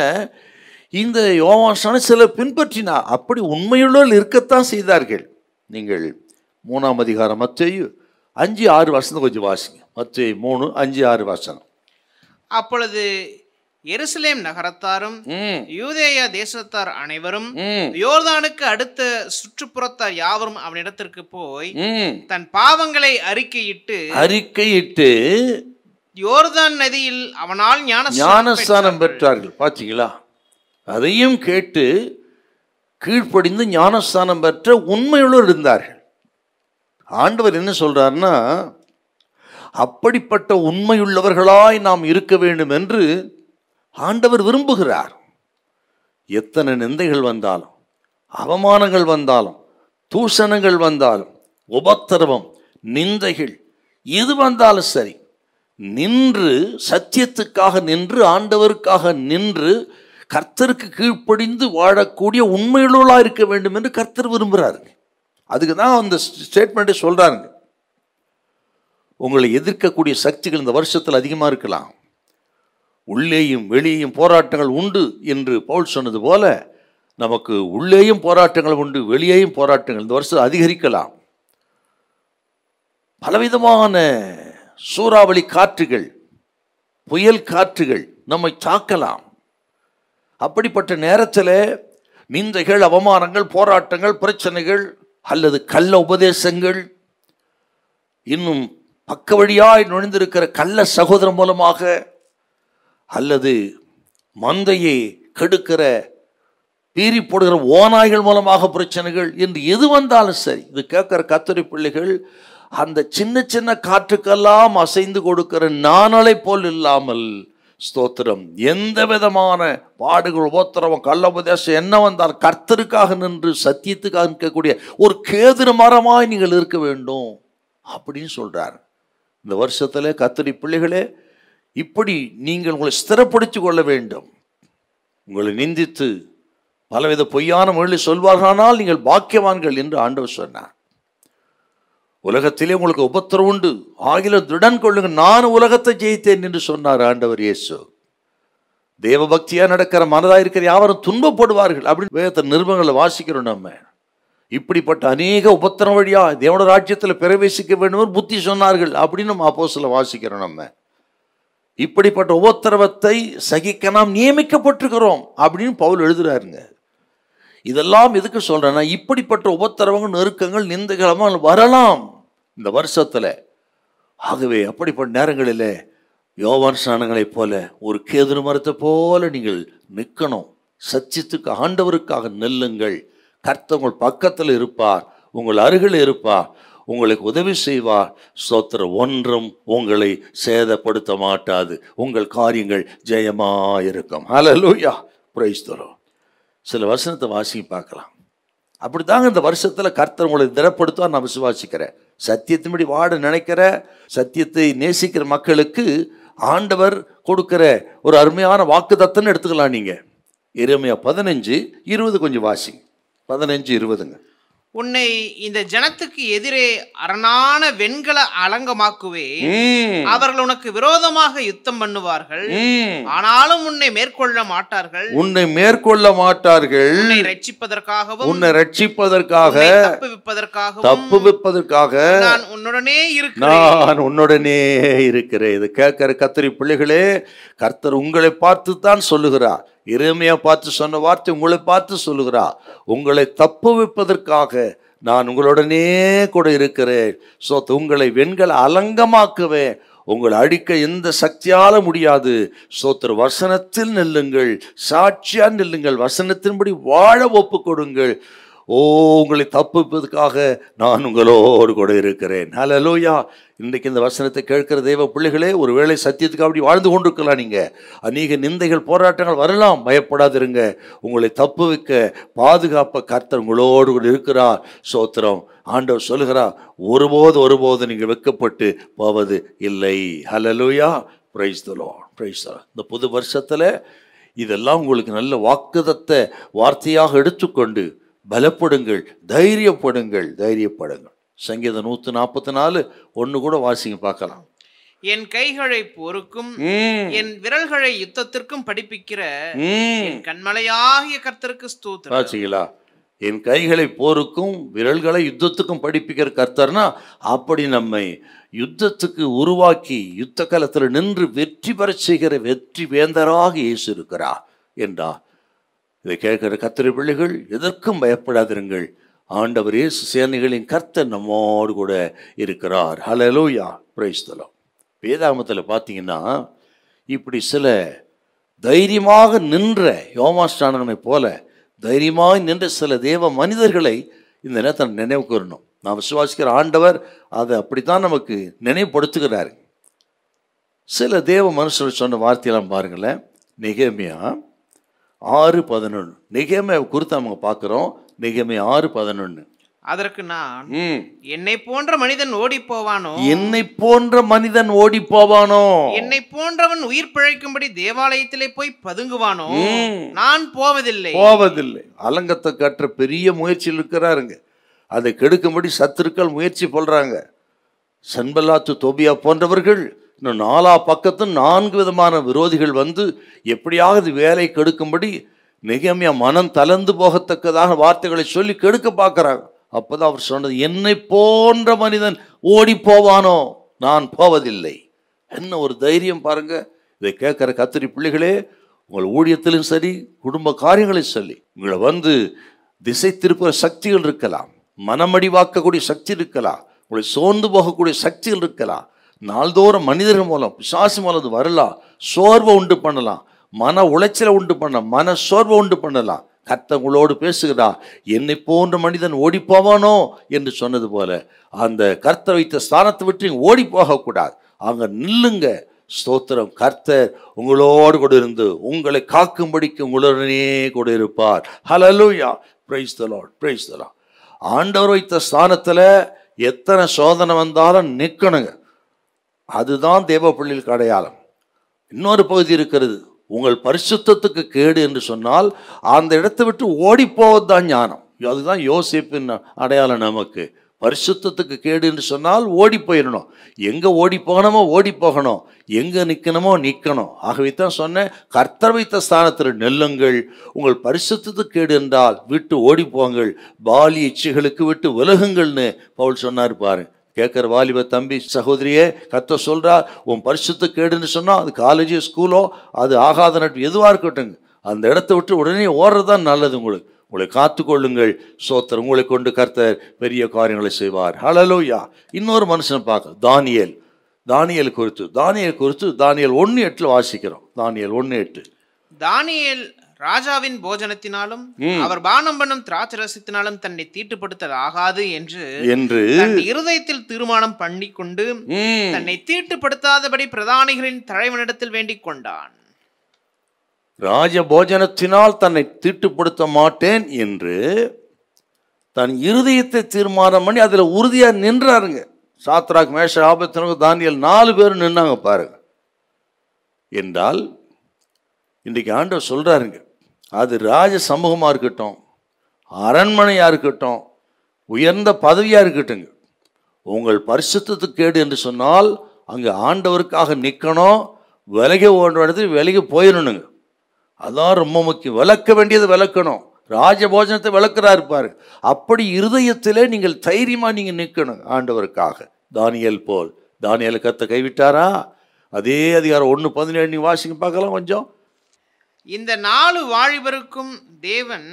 Speaker 2: இந்த யோவான் ஸ்நானகனை சிலர் பின்பற்றினார். அப்படி உண்மையுள்ளவர்கள் இருக்கத்தான் செய்தார்கள். நீங்கள் 3ஆம் அதிகாரம் மத்தேயு 5-6 கொஞ்சம் வாசிங்க. மத்தேயு 3:5-6.
Speaker 3: அப்பொழுது எருசலேம் நகரத்தாரும் யூதேய தேசத்தார் அனைவரும் யோர்தானுக்கு அடுத்த சுற்றுப்புறத்தார் யாவரும் அவனிடத்திற்கு போய் தன் பாவங்களை அறிக்கையிட்டு யோர்தான் நதியில் அவனால் ஞானஸ்நானம்
Speaker 2: பெற்றார்கள். பார்த்தீங்களா? அதையும் கேட்டு கீழ்ப்படிந்து ஞானஸ்நானம் பெற்ற உண்மையுள்ளவர் இருந்தார்கள். ஆண்டவர் என்ன சொல்றாருன்னா, அப்படிப்பட்ட உண்மையுள்ளவர்களாய் நாம் இருக்க வேண்டும் என்று ஆண்டவர் விரும்புகிறார். எத்தனை நிந்தைகள் வந்தாலும், அவமானங்கள் வந்தாலும், தூஷணங்கள் வந்தாலும், உபத்திரவம், நிந்தைகள் எது வந்தாலும் சரி, நின்று சத்தியத்துக்காக நின்று, ஆண்டவருக்காக நின்று, கர்த்தருக்கு கீழ்ப்படிந்து வாழக்கூடிய உண்மையுள்ளவர்களாக இருக்க வேண்டும் என்று கர்த்தர் விரும்புகிறார். அதுக்கு தான் அந்த ஸ்டேட்மெண்ட்டை சொல்றாங்க. உங்களை எதிர்க்கக்கூடிய சக்திகள் இந்த வருஷத்தில் அதிகமாக இருக்கலாம். உள்ளேயும் வெளியேயும் போராட்டங்கள் உண்டு என்று பவுல் சொன்னது போல, நமக்கு உள்ளேயும் போராட்டங்கள் உண்டு, வெளியேயும் போராட்டங்கள் இந்த வருஷம் அதிகரிக்கலாம். பலவிதமான சூறாவளி காற்றுகள், புயல் காற்றுகள் நம்மை தாக்கலாம். அப்படிப்பட்ட நேரத்தில் நிந்தைகள், அவமானங்கள், போராட்டங்கள், பிரச்சனைகள் அல்லது கள்ள உபதேசங்கள், இன்னும் பக்க வழியாய் நுழைந்திருக்கிற கள்ள சகோதரன் மூலமாக, அல்லது மந்தையை கெடுக்கிற பீறி போடுகிற ஓநாய்கள் மூலமாக பிரச்சனைகள் என்று எது வந்தாலும் சரி, இது கேட்கிற கர்த்தருடைய பிள்ளைகள் அந்த சின்ன சின்ன காற்றுக்கெல்லாம் அசைந்து கொடுக்கிற நாணலை போல் இல்லாமல், ஸ்தோத்திரம், எந்த விதமான பாடுகள், உபத்திரவம், கள்ள உபதேசம் என்ன வந்தால் கர்த்தருக்காக நின்று சத்தியத்துக்காக நிற்கக்கூடிய ஒரு கேதுரு மரமாய் நீங்கள் இருக்க வேண்டும் அப்படின்னு சொல்றார். இந்த வருஷத்துல கர்த்தருடைய பிள்ளைகளே, இப்படி நீங்கள் உங்களை ஸ்திரப்படுத்திக் கொள்ள வேண்டும். உங்களை நிந்தித்து பலவித பொய்யான மொழியில் சொல்வார்களானால் நீங்கள் பாக்கியவான்கள் என்று ஆண்டவர் சொன்னார். உலகத்திலே உங்களுக்கு உபத்திரம் உண்டு, ஆகிலும் திடன் கொள்ளுங்க, நான் உலகத்தை ஜெயித்தேன் என்று சொன்னார் ஆண்டவர் இயேசு. தேவ பக்தியா நடக்கிற மனதா இருக்கிற யாவரும் துன்பப்படுவார்கள் அப்படின்னு வேத நிருபங்களை வாசிக்கிறோம். நம்ம இப்படிப்பட்ட அநேக உபத்திரம் வழியா தேவனோட ராஜ்யத்தில் பிரவேசிக்க வேண்டும் புத்தி சொன்னார்கள் அப்படின்னு நம்ம அப்போஸ்தலர்ல வாசிக்கிறோம். நம்ம இப்படிப்பட்ட உபத்திரவத்தை சகிக்க நாம் நியமிக்கப்பட்டிருக்கிறோம் அப்படின்னு பவுல் எழுதுறாருங்க. இதெல்லாம் எதுக்கு சொல்றேன்னா, இப்படிப்பட்ட உபத்திரவங்கள், நெருக்கங்கள், நிந்தைகள் வரலாம். இந்த வருஷத்துல ஆகவே அப்படிப்பட்ட நேரங்களில் யோவான் ஸ்நானங்களைப் போல ஒரு கேதுரு மரத்தை போல நீங்கள் நிற்கணும். சத்தியத்துக்கு ஆண்டவருக்காக நெல்லுங்கள். கர்த்தர் உங்கள் பக்கத்தில் இருப்பார், உங்கள் அருகில் இருப்பார், உங்களுக்கு உதவி செய்வார். ஸ்தோத்திரம். ஒன்றும் உங்களை சேதப்படுத்த மாட்டாது. உங்கள் காரியங்கள் ஜெயமாயிருக்கும். ஹல்லேலூயா. Praise the Lord. சில வசனத்தை வாசிக்க பார்க்கலாம். அப்படித்தாங்க இந்த வருஷத்தில் கர்த்தர் உங்களை திடப்படுத்துவார் நான் விசுவாசிக்கிறேன். சத்தியத்தின்படி வாட நினைக்கிற, சத்தியத்தை நேசிக்கிற மக்களுக்கு ஆண்டவர் கொடுக்கிற ஒரு அருமையான வாக்குத்தத்தம்னு எடுத்துக்கலாம். நீங்கள் எரேமியா 15:20 கொஞ்சம் வாசிங்க. 15:20.
Speaker 3: உன்னை இந்த ஜனத்துக்கு எதிரே அரணான வெண்கல அலங்கமாக்குவே, அவர்கள் உனக்கு விரோதமாக யுத்தம் பண்ணுவார்கள், ஆனாலும் உன்னை மேற்கொள்ள மாட்டார்கள்.
Speaker 2: உன்னை மேற்கொள்ள மாட்டார்கள்.
Speaker 3: உன்னை ரட்சிப்பதற்காகவும்,
Speaker 2: உன்னை ரட்சிப்பதற்காக, தப்புவிப்பதற்காக
Speaker 3: நான் உன்னுடனே இருக்கிறேன்.
Speaker 2: நான் உன்னுடனே இருக்கிறேன். இது கேட்கிற கர்த்தருடைய பிள்ளைகளே, கர்த்தர் உங்களை பார்த்து தான் சொல்லுகிறார். எரேமியா பார்த்து சொன்ன வார்த்தை உங்களை பார்த்து சொல்லுகிறார். உங்களை தப்புவிப்பதற்காக நான் உங்களுடனே கூட இருக்கிறேன். ஸோ உங்களை வெண்கல அலங்கமாக்குவேன். உங்களை அடிக்க எந்த சக்தியால முடியாது. சோத்திர வசனத்தில் நில்லுங்கள், சாட்சியா நில்லுங்கள், வசனத்தின்படி வாழ ஒப்பு கொடுங்கள். உங்களை தப்புவிப்பதற்காக நான் உங்களோடு கூட இருக்கிறேன். ஹல்லேலூயா. இன்றைக்கு இந்த வசனத்தை கேட்கிற தேவ பிள்ளைகளே, ஒருவேளை சத்தியத்துக்கு அப்படி வாழ்ந்து கொண்டிருக்கலாம். நீங்கள் அநேக நிந்தைகள், போராட்டங்கள் வரலாம். பயப்படாதிருங்க. உங்களை தப்புவிக்க, பாதுகாப்ப கர்த்தர் உங்களோடு கூட இருக்கிறார். சோத்திரம். ஆண்டவர் சொல்லுகிறார், ஒருபோது நீங்கள் வெட்கப்பட்டு போவது இல்லை. Hallelujah. Praise the lord. Praise the lord. இந்த புது வருஷத்தில் இதெல்லாம் உங்களுக்கு நல்ல வாக்குத்தத்த வார்த்தையாக எடுத்துக்கொண்டு பலப்படுங்கள், தைரியப்படுங்கள். சங்கீதம் 144:1 கூட வாசிங்க பார்க்கலாம்.
Speaker 3: என் கைகளை போருக்கும் என் விரல்களை யுத்தத்திற்கும் படிப்பிக்கிற என் கண்மலையாகிய கர்த்தருக்கு ஸ்தோத்திரம்.
Speaker 2: வாசிங்களா? என் கைகளை போருக்கும் விரல்களை யுத்தத்துக்கும் படிப்பிக்கிற கர்த்தர்னா, அப்படி நம்மை யுத்தத்துக்கு உருவாக்கி யுத்த காலத்தில் நின்று வெற்றி பெற செய்கிற வெற்றி வேந்தராக இயேசு இருக்கிறார் என்றார். இதை கேட்கிற கர்த்தருடைய பிள்ளைகள் எதற்கும் பயப்படாதிருங்கள். ஆண்டவர் இயேசு சேனைகளின் கர்த்தர் நம்மோடு கூட இருக்கிறார். ஹல்லேலூயா. Praise the lord. வேதாகமத்தில் பார்த்தீங்கன்னா, இப்படி சில தைரியமாக நின்ற யோவான் ஸ்நானகனை போல தைரியமாக நின்ற சில தேவ மனிதர்களை இந்த நேரத்தில் நினைவு கூறணும். நான் விசுவாசிக்கிற ஆண்டவர் அதை அப்படித்தான் நமக்கு நினைவுபடுத்துகிறார். சில தேவ மனுஷர்கள் சொன்ன வார்த்தையெல்லாம் பாருங்களேன். நெகேமியா 6:11. நெகேமியா குறித்து அவங்க பார்க்குறோம். நெகேமியா 6:11.
Speaker 3: அதற்கு நான், என்னை போன்ற மனிதன் ஓடி போவானோ,
Speaker 2: என்னை போன்ற மனிதன் ஓடி போவானோ,
Speaker 3: என்னை போன்றவன் உயிர் பிழைக்கும்படி தேவாலயத்திலே போய் பதுங்குவானோ, நான் போவதில்லை.
Speaker 2: அலங்கத்தை கற்ற பெரிய முயற்சியில் இருக்கிறாருங்க. அதை கெடுக்கும்படி சத்துருக்கள் முயற்சி பண்றாங்க. சன்பல்லாத்து, தோபியா போன்றவர்கள், இன்னும் 4 பக்கத்தும் 4 விதமான விரோதிகள் வந்து எப்படியாவது வேலை கெடுக்கும்படி நெகேமியா மனம் தளர்ந்து போகத்தக்கதாக வார்த்தைகளை சொல்லி கெடுக்க பார்க்கிறாங்க. அப்போதான் அவர் சொன்னது, என்னை போன்ற மனிதன் ஓடி போவானோ, நான் போவதில்லை. என்ன ஒரு தைரியம் பாருங்க. இதை கேட்கிற கர்த்தருடைய பிள்ளைகளே, உங்கள் ஊழியத்திலும் சரி, குடும்ப காரியங்களையும் சொல்லி உங்களை வந்து திசை திருப்புற சக்திகள் இருக்கலாம், மனமடிவாக்கக்கூடிய சக்தி இருக்கலாம், உங்களை சோர்ந்து போகக்கூடிய சக்திகள் இருக்கலாம். நாள்தோறும் மனிதர்கள் மூலம், பிசாசு மூலம் வரலாம். சோர்வை உண்டு பண்ணலாம், மன உளைச்சலை உண்டு பண்ணலாம், மன சோர்வை உண்டு பண்ணலாம். கர்த்தர் உங்களோடு பேசுகிறார். என்னை போன்ற மனிதன் ஓடி போவானோ என்று சொன்னது போல அந்த கர்த்தர் வைத்த ஸ்தானத்தை விட்டு ஓடி போகக்கூடாது. அங்கே நில்லுங்க. ஸ்தோத்திரம். கர்த்தர் உங்களோடு கூட இருந்து உங்களை காக்கும்படிக்கு உங்களுடனே கூட இருப்பார். Hallelujah. Praise the lord. Praise the lord. ஆண்டவர் வைத்த ஸ்தானத்தில் எத்தனை சோதனை வந்தாலும் நிற்கணுங்க. அதுதான் தேவ பிள்ளைகளுக்கு அடையாளம். இன்னொரு பகுதி இருக்கிறது. உங்கள் பரிசுத்தத்துக்கு கேடு என்று சொன்னால் அந்த இடத்தை விட்டு ஓடி போவது தான் ஞானம். அதுதான் யோசேப்பின் அடையாளம். நமக்கு பரிசுத்தத்துக்கு கேடு என்று சொன்னால் ஓடி போயிடணும். எங்கே ஓடி போகணுமோ ஓடி போகணும், எங்கே நிற்கணுமோ நிற்கணும். ஆகவே தான் சொன்னேன், கர்த்தர் வைத்த ஸ்தானத்தில் நெல்லுங்கள். உங்கள் பரிசுத்தத்துக்கு கேடு என்றால் விட்டு ஓடி போங்கள், பாலி இச்சைகளுக்கு விட்டு விலகுங்கள்னு பவுல் சொன்னார். பாரு, கேட்குற வாலிப தம்பி சகோதரியே, கர்த்தர் சொல்கிறார், உன் பரிசுத்த கேடுன்னு சொன்னால் அது காலேஜோ ஸ்கூலோ, அது ஆகாத நட்பு எதுவாக இருக்கட்டுங்க, அந்த இடத்த விட்டு உடனே ஓடுறது தான் நல்லது. உங்களை காத்துக்கொள்ளுங்கள். சோத்திரம். உங்களை கொண்டு கர்த்தர் பெரிய காரியங்களை செய்வார். ஹல்லேலூயா. இன்னொரு மனுஷனை பார்க்க, தானியேல் தானியேல் குறித்து தானியேல் 1:8 வாசிக்கிறோம். தானியேல் 1:8.
Speaker 3: தானியேல் ராஜாவின் போஜனத்தினாலும் அவர் பானம் பண்ணும் திராட்சரசத்தினாலும் தன்னை தீட்டுப்படுத்தல் ஆகாது என்று தன் இருதயத்தில் தீர்மானம் பண்ணி கொண்டு தன்னை தீட்டுப்படுத்தாதபடி பிரதானிகளின் தலைவனிடத்தில் வேண்டிக் கொண்டான்.
Speaker 2: ராஜ போஜனத்தினால் தன்னை தீட்டுப்படுத்த மாட்டேன் என்று தன் இருதயத்தை தீர்மானம் பண்ணி அதுல உறுதியா நின்றாருங்க. சாத்ராக், மேஷாக், ஆபேத்நேகோ, தானியேல் 4 பேர் நின்னாங்க பாருங்க. என்றால் இன்றைக்கு ஆண்டவர் சொல்றாருங்க, அது ராஜ சமூகமா இருக்கட்டும், அரண்மனையா இருக்கட்டும், உயர்ந்த பதவியா இருக்கட்டுங்க, உங்கள் பரிசுத்தத்துக்கு கேடு என்று சொன்னால் அங்கே ஆண்டவருக்காக நிற்கணும். விலகி ஓடுறது விலகி போயிடணுங்க. அதான் ரொம்ப முக்கியம். விளக்க வேண்டியது விளக்கணும். ராஜபோஜனத்தை விளக்குறா இருப்பாரு. அப்படி இருதயத்திலே நீங்கள் தைரியமா நீங்க நிற்கணும் ஆண்டவருக்காக. தானியேல் போல். தானியேலை கர்த்தர் கைவிட்டாரா? அதே அதிகாரம் 1:17 நீங்க வாசிங்க பார்க்கலாம் கொஞ்சம்.
Speaker 3: இந்த 4 வாலிபருக்கும் தேவன்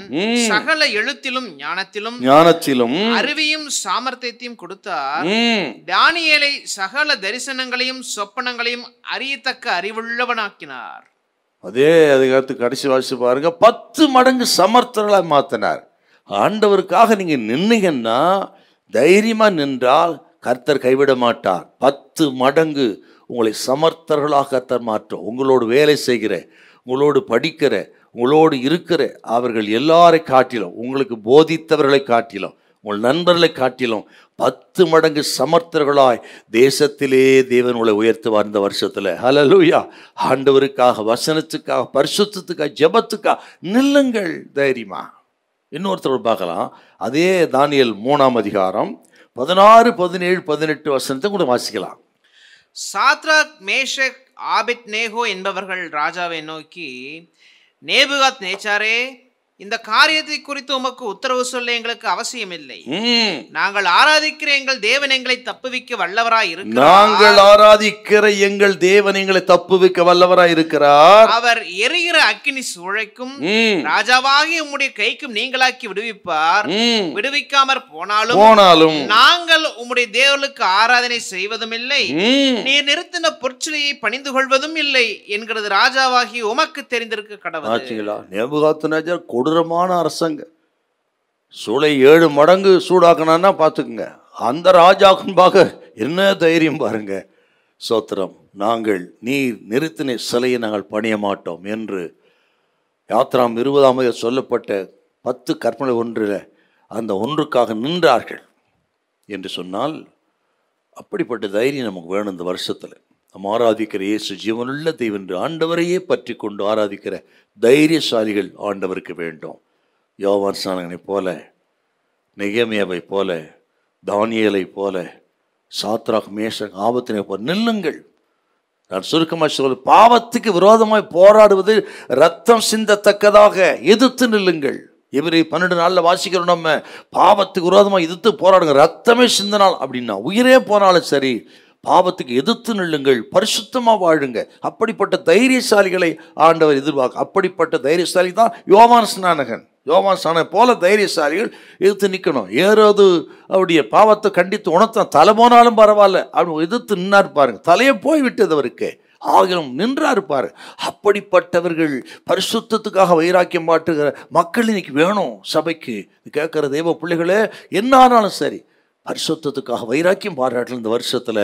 Speaker 3: சகல எழுத்திலும் ஞானத்திலும் அறிவையும் சாமர்த்தியத்தையும் கொடுத்தார். தானியேலை சகல தரிசனங்களையும் சொப்பனங்களையும் அறியத்தக்க அறிவுள்ளவனாக்கினார்.
Speaker 2: அதே அதிகாரத்துக்கு கடைசி வாசி பாருங்க. 10 மடங்கு சமர்த்தர்களாக மாத்தினார். ஆண்டவருக்காக நீங்க நின்னீங்கன்னா, தைரியமா நின்றால் கர்த்தர் கைவிட மாட்டார். 10 மடங்கு உங்களை சமர்த்தர்களாக கர்த்தர் மாற்றும். உங்களோடு வேலை செய்கிற, உங்களோடு படிக்கிற, உங்களோடு இருக்கிற அவர்கள் எல்லாரை காட்டிலும், உங்களுக்கு போதித்தவர்களை காட்டிலும், உங்கள் நண்பர்களை காட்டிலும் 10 மடங்கு சமர்த்தர்களாய் தேசத்திலே தேவன் உங்களை உயர்த்துவார் இந்த வருஷத்துல. ஹல்லேலூயா. ஆண்டவருக்காக, வசனத்துக்காக, பரிசுத்தத்துக்காக, ஜெபத்துக்காக நில்லுங்கள் தைரியமா. இன்னொருத்தர் பார்க்கலாம். அதே தானியேல் 3ஆம் அதிகாரம் 16, 17, 18 வசனத்தை கூட வாசிக்கலாம்.
Speaker 3: சாத்ராக், மேஷக், ஆபேத்நேகோ என்பவர்கள் ராஜாவை நோக்கி, நேபுகாத் நேச்சாரே, இந்த காரியத்தை குறித்து உமக்கு உத்தரவு சொல்ல எங்களுக்கு அவசியம் இல்லை. நாங்கள் ஆராதிக்கிற எங்கள் தேவன் எங்களை தப்புவிக்க வல்லவராய் இருக்கிறார். அவர் எரிகிற அக்கினி சூளைக்கும் ராஜாவாகி உம்முடைய கைக்கும் நீங்களாக்கி விடுவிப்பார். விடுவிக்காமற் போனாலும் நாங்கள் உம்முடைய தேவனுக்கு ஆராதனை செய்வதும் இல்லை, நீர் நிறுத்தின பொற்சிலையை பணிந்து கொள்வதும் இல்லை என்கிறது ராஜாவாகி உமக்கு தெரிந்திருக்க கடவுள்.
Speaker 2: கொடூரமான அரசங்க. சூளை 7 மடங்கு சூடாக்கணும்னா பார்த்துக்குங்க. அந்த ராஜாக்குன்பாக என்ன தைரியம் பாருங்க. சோத்திரம். நாங்கள் நீர் நிறுத்தின சிலையை நாங்கள் பணிய மாட்டோம் என்று யாத்ராம் 20ஆம் சொல்லப்பட்ட 10 கற்பனை ஒன்றில் அந்த ஒன்றுக்காக நின்றார்கள் என்று சொன்னால், அப்படிப்பட்ட தைரியம் நமக்கு வேணும் இந்த வருஷத்தில். நம்ம ஆராதிக்கிற இயேசு ஜீவனுள்ள தெய்வம் என்று ஆண்டவரையே பற்றி கொண்டு ஆராதிக்கிற தைரியசாலிகள் ஆண்டவருக்கு வேண்டும். யோவான் ஸ்நானகனை போல, நெகேமியாவை போல, தானியேலை போல, சாத்ராக், மேஷக், ஆபேத்நேகோ போல நில்லுங்கள். நான் சுருக்கமாக சொல்ல, பாவத்துக்கு விரோதமாய் போராடுவது ரத்தம் சிந்தத்தக்கதாக எதிர்த்து நில்லுங்கள். இவரை 12 நாளில் வாசிக்கிறோம். நம்ம பாவத்துக்கு விரோதமாக எதிர்த்து போராடுங்க. ரத்தமே சிந்தனால் அப்படின்னா உயிரே போனாலும் சரி, பாவத்துக்கு எதிர்த்து நில்லுங்கள், பரிசுத்தமாக வாழுங்க. அப்படிப்பட்ட தைரியசாலிகளை ஆண்டவர் எதிர்பார்க்க. அப்படிப்பட்ட தைரியசாலி தான் யோவான் ஸ்நானகன். யோவான் ஸ்நானகன் போல தைரியசாலிகள் எதிர்த்து நிற்கணும். ஏறாவது அவருடைய பாவத்தை கண்டித்து உணர்த்தான். தலை போனாலும் பரவாயில்ல அப்படி எதிர்த்து நின்னார் பாருங்க. தலையே போய் விட்டது அவருக்கு, ஆகிலும் நின்றார் பாரு. அப்படிப்பட்டவர்கள் பரிசுத்தத்துக்காக வைராக்கியம் மாட்டுகிற மக்கள் இன்னைக்கு வேணும் சபைக்கு. கேட்கிற தேவ பிள்ளைகளே, என்ன ஆனாலும் சரி, பரிசுத்தத்துக்காக வைராக்கியம் பாராட்டல் இந்த வருஷத்துல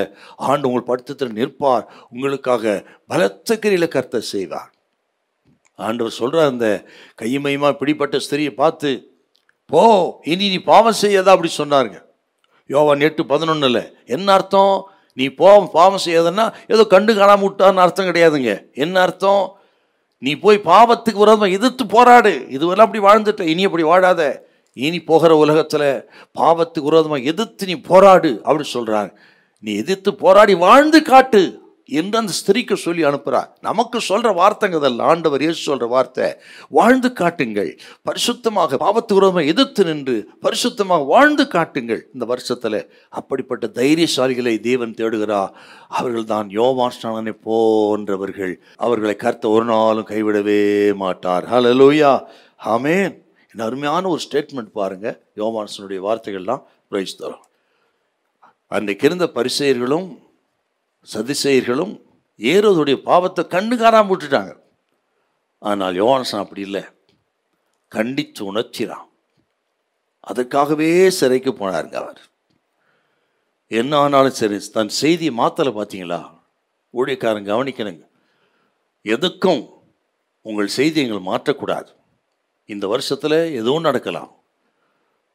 Speaker 2: ஆண்டு உங்கள் படுத்தத்தில் நிற்பார். உங்களுக்காக பலத்த கிரியில கர்த்தர் செய்வார். ஆண்டவர் சொல்றார், அந்த கையுமையுமா பிடிப்பட்ட ஸ்திரியை பார்த்து, போ, இனி நீ பாவம் செய்யாதா அப்படி சொன்னாருங்க. யோவான் 8:11. என்ன அர்த்தம்? நீ பாவம் செய்யாதன்னா ஏதோ கண்டு காணாம விட்டான்னு அர்த்தம் கிடையாதுங்க. என்ன அர்த்தம்? நீ போய் பாவத்துக்கு விரோதமாக எதிர்த்து போராடு. இதுவெல்லாம் அப்படி வாழ்ந்துட்ட, இனி அப்படி வாழாத. இனி போகிற உலகத்தில் பாவத்துக்கு விரோதமாக எதிர்த்து நீ போராடு அப்படி சொல்கிறாங்க. நீ எதிர்த்து போராடி வாழ்ந்து காட்டு என்று அந்த ஸ்திரீக்கு சொல்லி அனுப்புகிறார். நமக்கு சொல்கிற வார்த்தைங்க அதெல்லாம். ஆண்டவர் இயேசு சொல்கிற வார்த்தை, வாழ்ந்து காட்டுங்கள், பரிசுத்தமாக பாவத்துக்கு விரோதமாக எதிர்த்து நின்று பரிசுத்தமாக வாழ்ந்து காட்டுங்கள் இந்த வருஷத்தில். அப்படிப்பட்ட தைரியசாலிகளை தேவன் தேடுகிறார். அவர்கள் தான் யோவான் ஸ்நானகனை போன்றவர்கள். அவர்களை கர்த்தர் ஒரு நாளும் கைவிடவே மாட்டார். ஹல்லேலூயா, ஆமென். அருமையான ஒரு ஸ்டேட்மெண்ட் பாருங்க, யோவான்சனுடைய வார்த்தைகள்லாம் பிரைஸ் தரும். அன்றைக்கு இருந்த பரிசேயர்களும் சதுசேயர்களும் ஏரோதுடைய பாவத்தை கண்ணு காணாம விட்டுட்டாங்க. ஆனால் யோவான்ஸ்நானன் அப்படி இல்லை, கண்டித்து உணர்ச்சிறான். அதற்காகவே சிறைக்கு போனாருங்க அவர். என்ன ஆனாலும் சரி, தன் செய்தியை மாத்தலை. பார்த்தீங்களா? ஊழியக்காரன் கவனிக்கணுங்க, எதுக்கும் உங்கள் செய்தி எங்கள் மாற்றக்கூடாது. இந்த வருஷத்தில் எதுவும் நடக்கலாம்,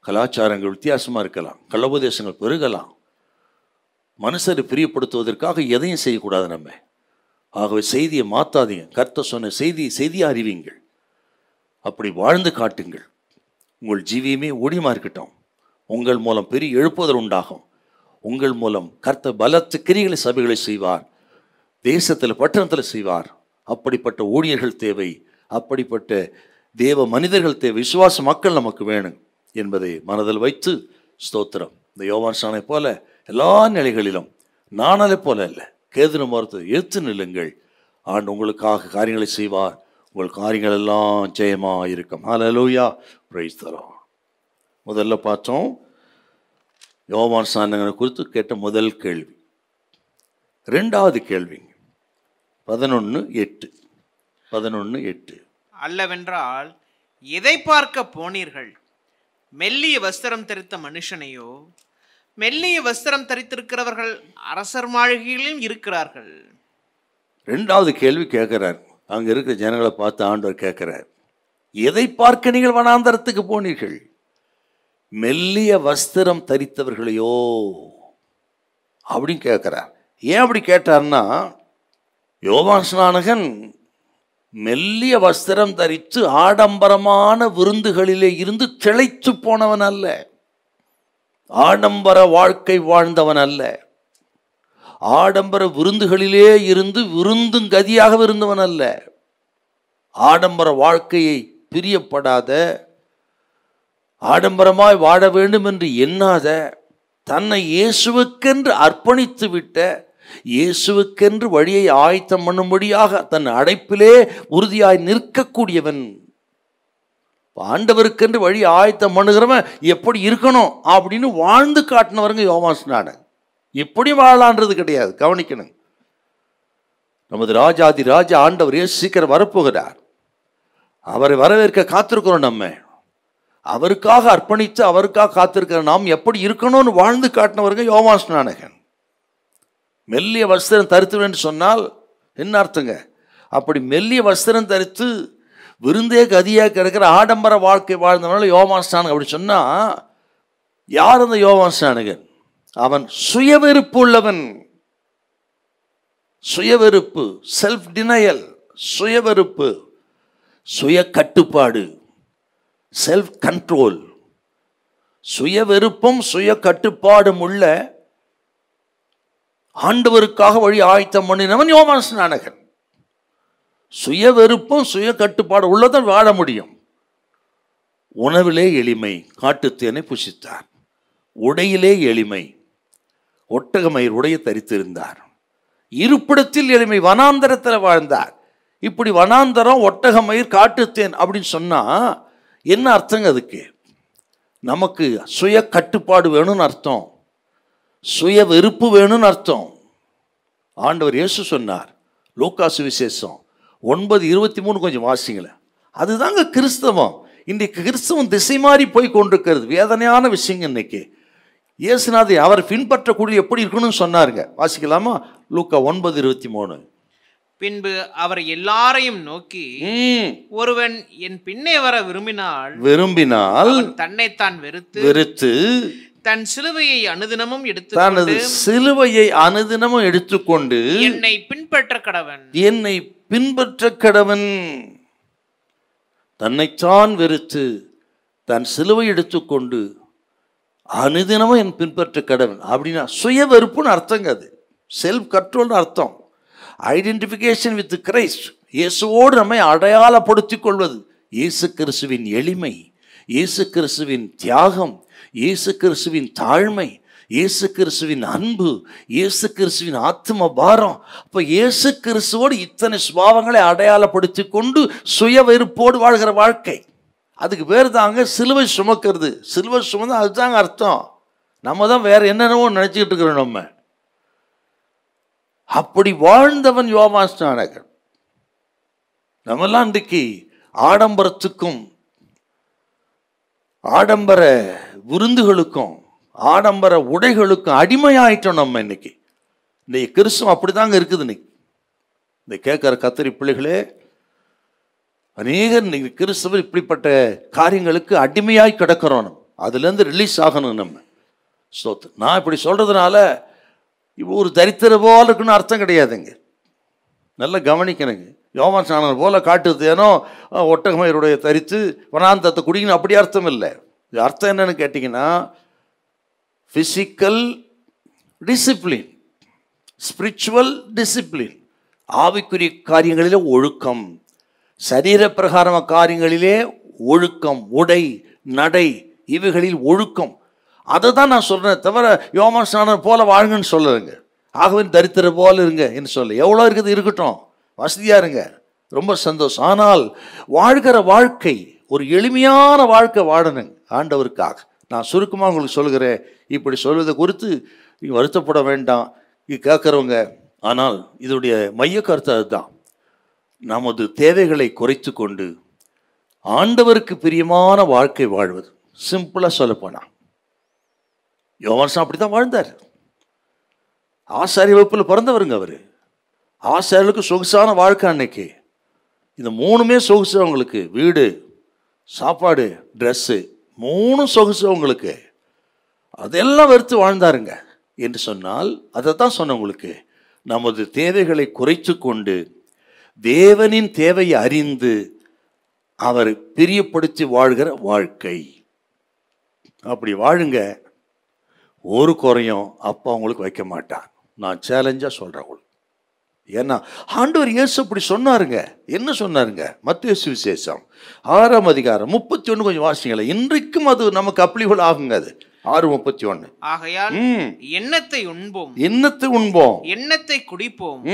Speaker 2: கலாச்சாரங்கள் வித்தியாசமாக இருக்கலாம், கள்ளோபதேசங்கள் பெருகலாம், மனுஷரை பிரியப்படுத்துவதற்காக எதையும் செய்யக்கூடாது நம்ம. ஆகவே செய்தியை மாற்றாதீங்க. கர்த்தர் சொன்ன செய்தியை அறிவிங்கள், அப்படி வாழ்ந்து காட்டுங்கள். உங்கள் ஜீவியமே ஊழியமாக இருக்கட்டும். உங்கள் மூலம் பெரிய எழுப்புதல் உண்டாகும். உங்கள் மூலம் கர்த்தர் பலத்த கிரிகளை சபைகளை செய்வார், தேசத்தில் பட்டணத்தில் செய்வார். அப்படிப்பட்ட ஊழியர்கள் தேவை, அப்படிப்பட்ட தேவ மனிதர்கள் தேவை, விசுவாச மக்கள் நமக்கு வேணும் என்பதை மனதில் வைத்து ஸ்தோத்திரம். இந்த யோவான்ஸ்நானனை போல எல்லா நிலைகளிலும், நானலை போல இல்லை, கேதுரு மரத்தை எடுத்து நில்லுங்கள். ஆண்டு உங்களுக்காக காரியங்களை செய்வார். உங்கள் காரியங்கள் எல்லாம் ஜெயமாக இருக்கும். ஹல்லேலூயா, பிரைஸ் தி லார்ட். முதல்ல பார்த்தோம் யோவான்ஸ்நானனை குறித்து கேட்ட முதல் கேள்வி. ரெண்டாவது கேள்வி 11:8
Speaker 3: அல்லவென்றால் எதை பார்க்க போனீர்கள்? மெல்லிய வஸ்திரம் தரித்த மனுஷனையோ? மெல்லிய வஸ்திரம் தரித்திருக்கிறவர்கள் அரசர் மாளிகையிலும் இருக்கிறார்கள்.
Speaker 2: ரெண்டாவது கேள்வி கேட்கிறார். அங்க இருக்கிற ஜனங்களை பார்த்து ஆண்டவர் கேட்கிறார், எதை பார்க்க நீங்கள் வனாந்தரத்துக்கு போனீர்கள்? மெல்லிய வஸ்திரம் தரித்தவர்களையோ அப்படின்னு கேட்கிறார். ஏன் அப்படி கேட்டார்னா, யோவான்ஸ்நானகன் மெல்லிய வஸ்திரம் தரித்து ஆடம்பரமான விருந்துகளிலே இருந்து திளைத்து போனவன் அல்ல, ஆடம்பர வாழ்க்கை வாழ்ந்தவன் அல்ல, ஆடம்பர விருந்துகளிலே இருந்து விருந்தும் கதியாக இருந்தவன் அல்ல, ஆடம்பர வாழ்க்கையை பிரியப்படாத, ஆடம்பரமாய் வாழ வேண்டும் என்று எண்ணாத, தன்னை இயேசுவுக்கென்று அர்ப்பணித்து விட்ட, இயேசுவுக்கென்று வழியை ஆயத்தம் பண்ணும்படியாக தன் அடைப்பிலே உறுதியாய் நிற்கக்கூடியவன். ஆண்டவருக்கென்று வழி ஆயத்தம் பண்ணுகிறவன் எப்படி இருக்கணும் அப்படின்னு வாழ்ந்து காட்டினவருங்க யோவான்ஸ்நானன். எப்படி வாழலான்றது கிடையாது, கவனிக்கணும். நமது ராஜாதி ராஜா ஆண்டவர் சீக்கிரம் வரப்போகிறார். அவரை வரவேற்க காத்திருக்கிறோம். நம்ம அவருக்காக அர்ப்பணித்து அவருக்காக காத்திருக்கிற நாம் எப்படி இருக்கணும்னு வாழ்ந்து காட்டினவருங்க யோவான்ஸ்நானன். மெல்லிய வஸ்திரம் தரித்து சொன்னால் என்ன அர்த்தங்க? அப்படி மெல்லிய வஸ்திரம் தரித்து விருந்தே கதியாக கிடக்கிற ஆடம்பர வாழ்க்கை வாழ்ந்தவனால யோவான்ஸ்நானன் அப்படி சொன்னா, யார் அந்த யோவான்ஸ்நானன்? அவன் சுயவெறுப்பு உள்ளவன். சுயவெறுப்பு, செல்ஃப் டினையல், சுயவெறுப்பு, சுய கட்டுப்பாடு, செல்ஃப் கண்ட்ரோல். சுயவெறுப்பும் சுய கட்டுப்பாடும் உள்ள ஆண்டவருக்காக வழி ஆயத்தம் பண்ணினவன் யோவான்ஸ்நானன். சுய வெறுப்பும் சுய கட்டுப்பாடு உள்ளதான் வாழ முடியும். உணவிலே எளிமை, காட்டுத்தேனை புசித்தார். உடையிலே எளிமை, ஒட்டகமயிர் உடைய தரித்திருந்தார். இருப்பிடத்தில் எளிமை, வனாந்தரத்தில் வாழ்ந்தார். இப்படி வனாந்தரம், ஒட்டகமயிர், காட்டுத்தேன் அப்படின்னு சொன்னா என்ன அர்த்தங்க? அதுக்கு நமக்கு சுய கட்டுப்பாடு வேணும்னு அர்த்தம், சுய வெறுப்பு வேணும்னு அர்த்தம். ஆண்டவர் இயேசு சொன்னார், லூக்கா சுவிசேஷம் 9:23 கொஞ்சம் வாசிங்களேன். அதுதாங்க கிறிஸ்தவம். இன்றைக்கு கிறிஸ்தவம் திசை மாறி போய் கொண்டிருக்கிறது. வேதனையான விஷயங்க. இன்னைக்கு இயேசுநாதை அவர் பின்பற்றக்கூடிய எப்படி இருக்கணும்னு சொன்னாருங்க. வாசிக்கலாமா? லூக்கா 9:23.
Speaker 3: பின்பு அவர் எல்லாரையும் நோக்கி, ஒருவன் என் பின்னே வர விரும்பினால் தன்னைத்தான் வெறுத்து தன் சிலுவையை அனுதினமும் எடுத்துக்கொண்டு என்னை பின்பற்ற கடவன். தன்னைத்தான் வெறுத்து தன் சிலுவை எடுத்துக்கொண்டு அனுதினமும் என் பின்பற்ற கடவன். அப்படின்னா சுய வெறுப்புன்னு அர்த்தங்க. அது செல்ஃப் கண்ட்ரோல்னு அர்த்தம். ஐடென்டிஃபிகேஷன் வித் கிரைஸ்ட், இயேசுவோடு நம்மை அடையாளப்படுத்திக் கொள்வது. இயேசு கிறிஸ்துவின் எளிமை, இயேசு கிறிஸ்துவின் தியாகம், இயேசு கிறிஸ்துவின் தாழ்மை, இயேசு கிறிஸ்துவின் அன்பு, இயேசு கிறிஸ்துவின் ஆத்ம பாரம். அப்போ இயேசு கிறிஸ்துவோடு இத்தனை சுபாவங்களை அடையாளப்படுத்தி கொண்டு சுய வெறுப்போடு வாழ்கிற வாழ்க்கை, அதுக்கு பேர் தாங்க சிலுவை சுமக்கிறது. சிலுவை சுமந்தா அதுதாங்க அர்த்தம். நம்ம தான் வேற என்னென்னவோ நினச்சிக்கிட்டு இருக்கிறோம். நம்ம
Speaker 2: அப்படி வாழ்ந்தவன் யோவான் ஸ்நானகன். நம்மெல்லாம் இன்றைக்கு ஆடம்பரத்துக்கும் ஆடம்பர விருந்துகளுக்கும் ஆடம்பர உடைகளுக்கும் அடிமையாயிட்டோம். நம்ம இன்னைக்கு கிறிஸ்துவம் அப்படிதாங்க இருக்குது. இன்னைக்கு இந்த கேட்கிற கத்தரி பிள்ளைகளே, அநேகர் இன்னைக்கு கிறிஸ்தவர் இப்படிப்பட்ட காரியங்களுக்கு அடிமையாய் கிடக்கிறோம். நம்ம அதுலேருந்து ரிலீஸ் ஆகணும். நம்ம நான் இப்படி சொல்றதுனால இப்போ ஒரு தரித்திர போல இருக்குன்னு அர்த்தம் கிடையாதுங்க. நல்லா கவனிக்கணுங்க. யோவான் ஸ்நானகன் போல காட்டுது ஏனோ ஒட்டகமயருடைய தரித்து வனாந்தத்தை குடிக்கணும், அப்படி அர்த்தம் இல்லை. இது அர்த்தம் என்னன்னு கேட்டிங்கன்னா, ஃபிசிக்கல் டிசிப்ளின், ஸ்பிரிச்சுவல் டிசிப்ளின், ஆவிக்குரிய காரியங்களிலே ஒழுக்கம், சரீர பிரகாரம காரியங்களிலே ஒழுக்கம், உடை நடை இவைகளில் ஒழுக்கம். அதை தான் நான் சொல்கிறேன், தவிர யோவான் ஸ்நானகன் போல வாழுங்கன்னு சொல்லுறேங்க. ஆகவே தரித்திர போல இருங்க என்று சொல்ல. எவ்வளோ இருக்குது இருக்கட்டும், வசதியாக இருங்க, ரொம்ப சந்தோஷம். ஆனால் வாழ்கிற வாழ்க்கை ஒரு எளிமையான வாழ்க்கை வாழணுங்க ஆண்டவருக்காக. நான் சுருக்கமாக உங்களுக்கு சொல்கிறேன். இப்படி சொல்வதை குறித்து நீங்கள் வருத்தப்பட வேண்டாம் இது கேட்குறவங்க. ஆனால் இதோடைய மைய கருத்து அதுதான். நமது தேவைகளை குறைத்து கொண்டு ஆண்டவருக்கு பிரியமான வாழ்க்கை வாழ்வது. சிம்பிளாக சொல்லப்போனால் யோவான் அப்படி தான் வாழ்ந்தார். ஆசாரிய வகுப்பில் பிறந்தவருங்க அவர். ஆசாரியர்களுக்கு சொகுசான வாழ்க்கை அன்னைக்கு. இந்த மூணுமே சொகுசு அவங்களுக்கு. வீடு, சாப்பாடு, ட்ரெஸ்ஸு, மூணும் சொகுசு அவங்களுக்கு. அதெல்லாம் வெறுத்து வாழ்ந்தாருங்க என்று சொன்னால் அதை தான் சொன்ன உங்களுக்கு. நமது தேவைகளை குறைத்து கொண்டு தேவனின் தேவையை அறிந்து அவர் பிரியப்படுத்தி வாழ்கிற வாழ்க்கை. அப்படி வாழுங்க, ஒரு குறையும் அப்பா உங்களுக்கு வைக்க மாட்டான். நான் சேலஞ்சாக சொல்கிறேன் உங்களுக்கு. ஏன்னா ஆண்டவர் இயேசு அப்படி சொன்னாருங்க. என்ன சொன்னாருங்க? மத்தேயு சுவிசேஷம் 6ஆம் அதிகாரம் 31 கொஞ்சம் வாசிங்களேன். இன்றைக்கும் அது நமக்கு அப்ளிகபிள் ஆகுங்க. அது 6:31.
Speaker 3: ஆகையால் எண்ணத்தை உண்போம்,
Speaker 2: எண்ணத்தை உண்போம்,
Speaker 3: எண்ணத்தை குடிப்போம்,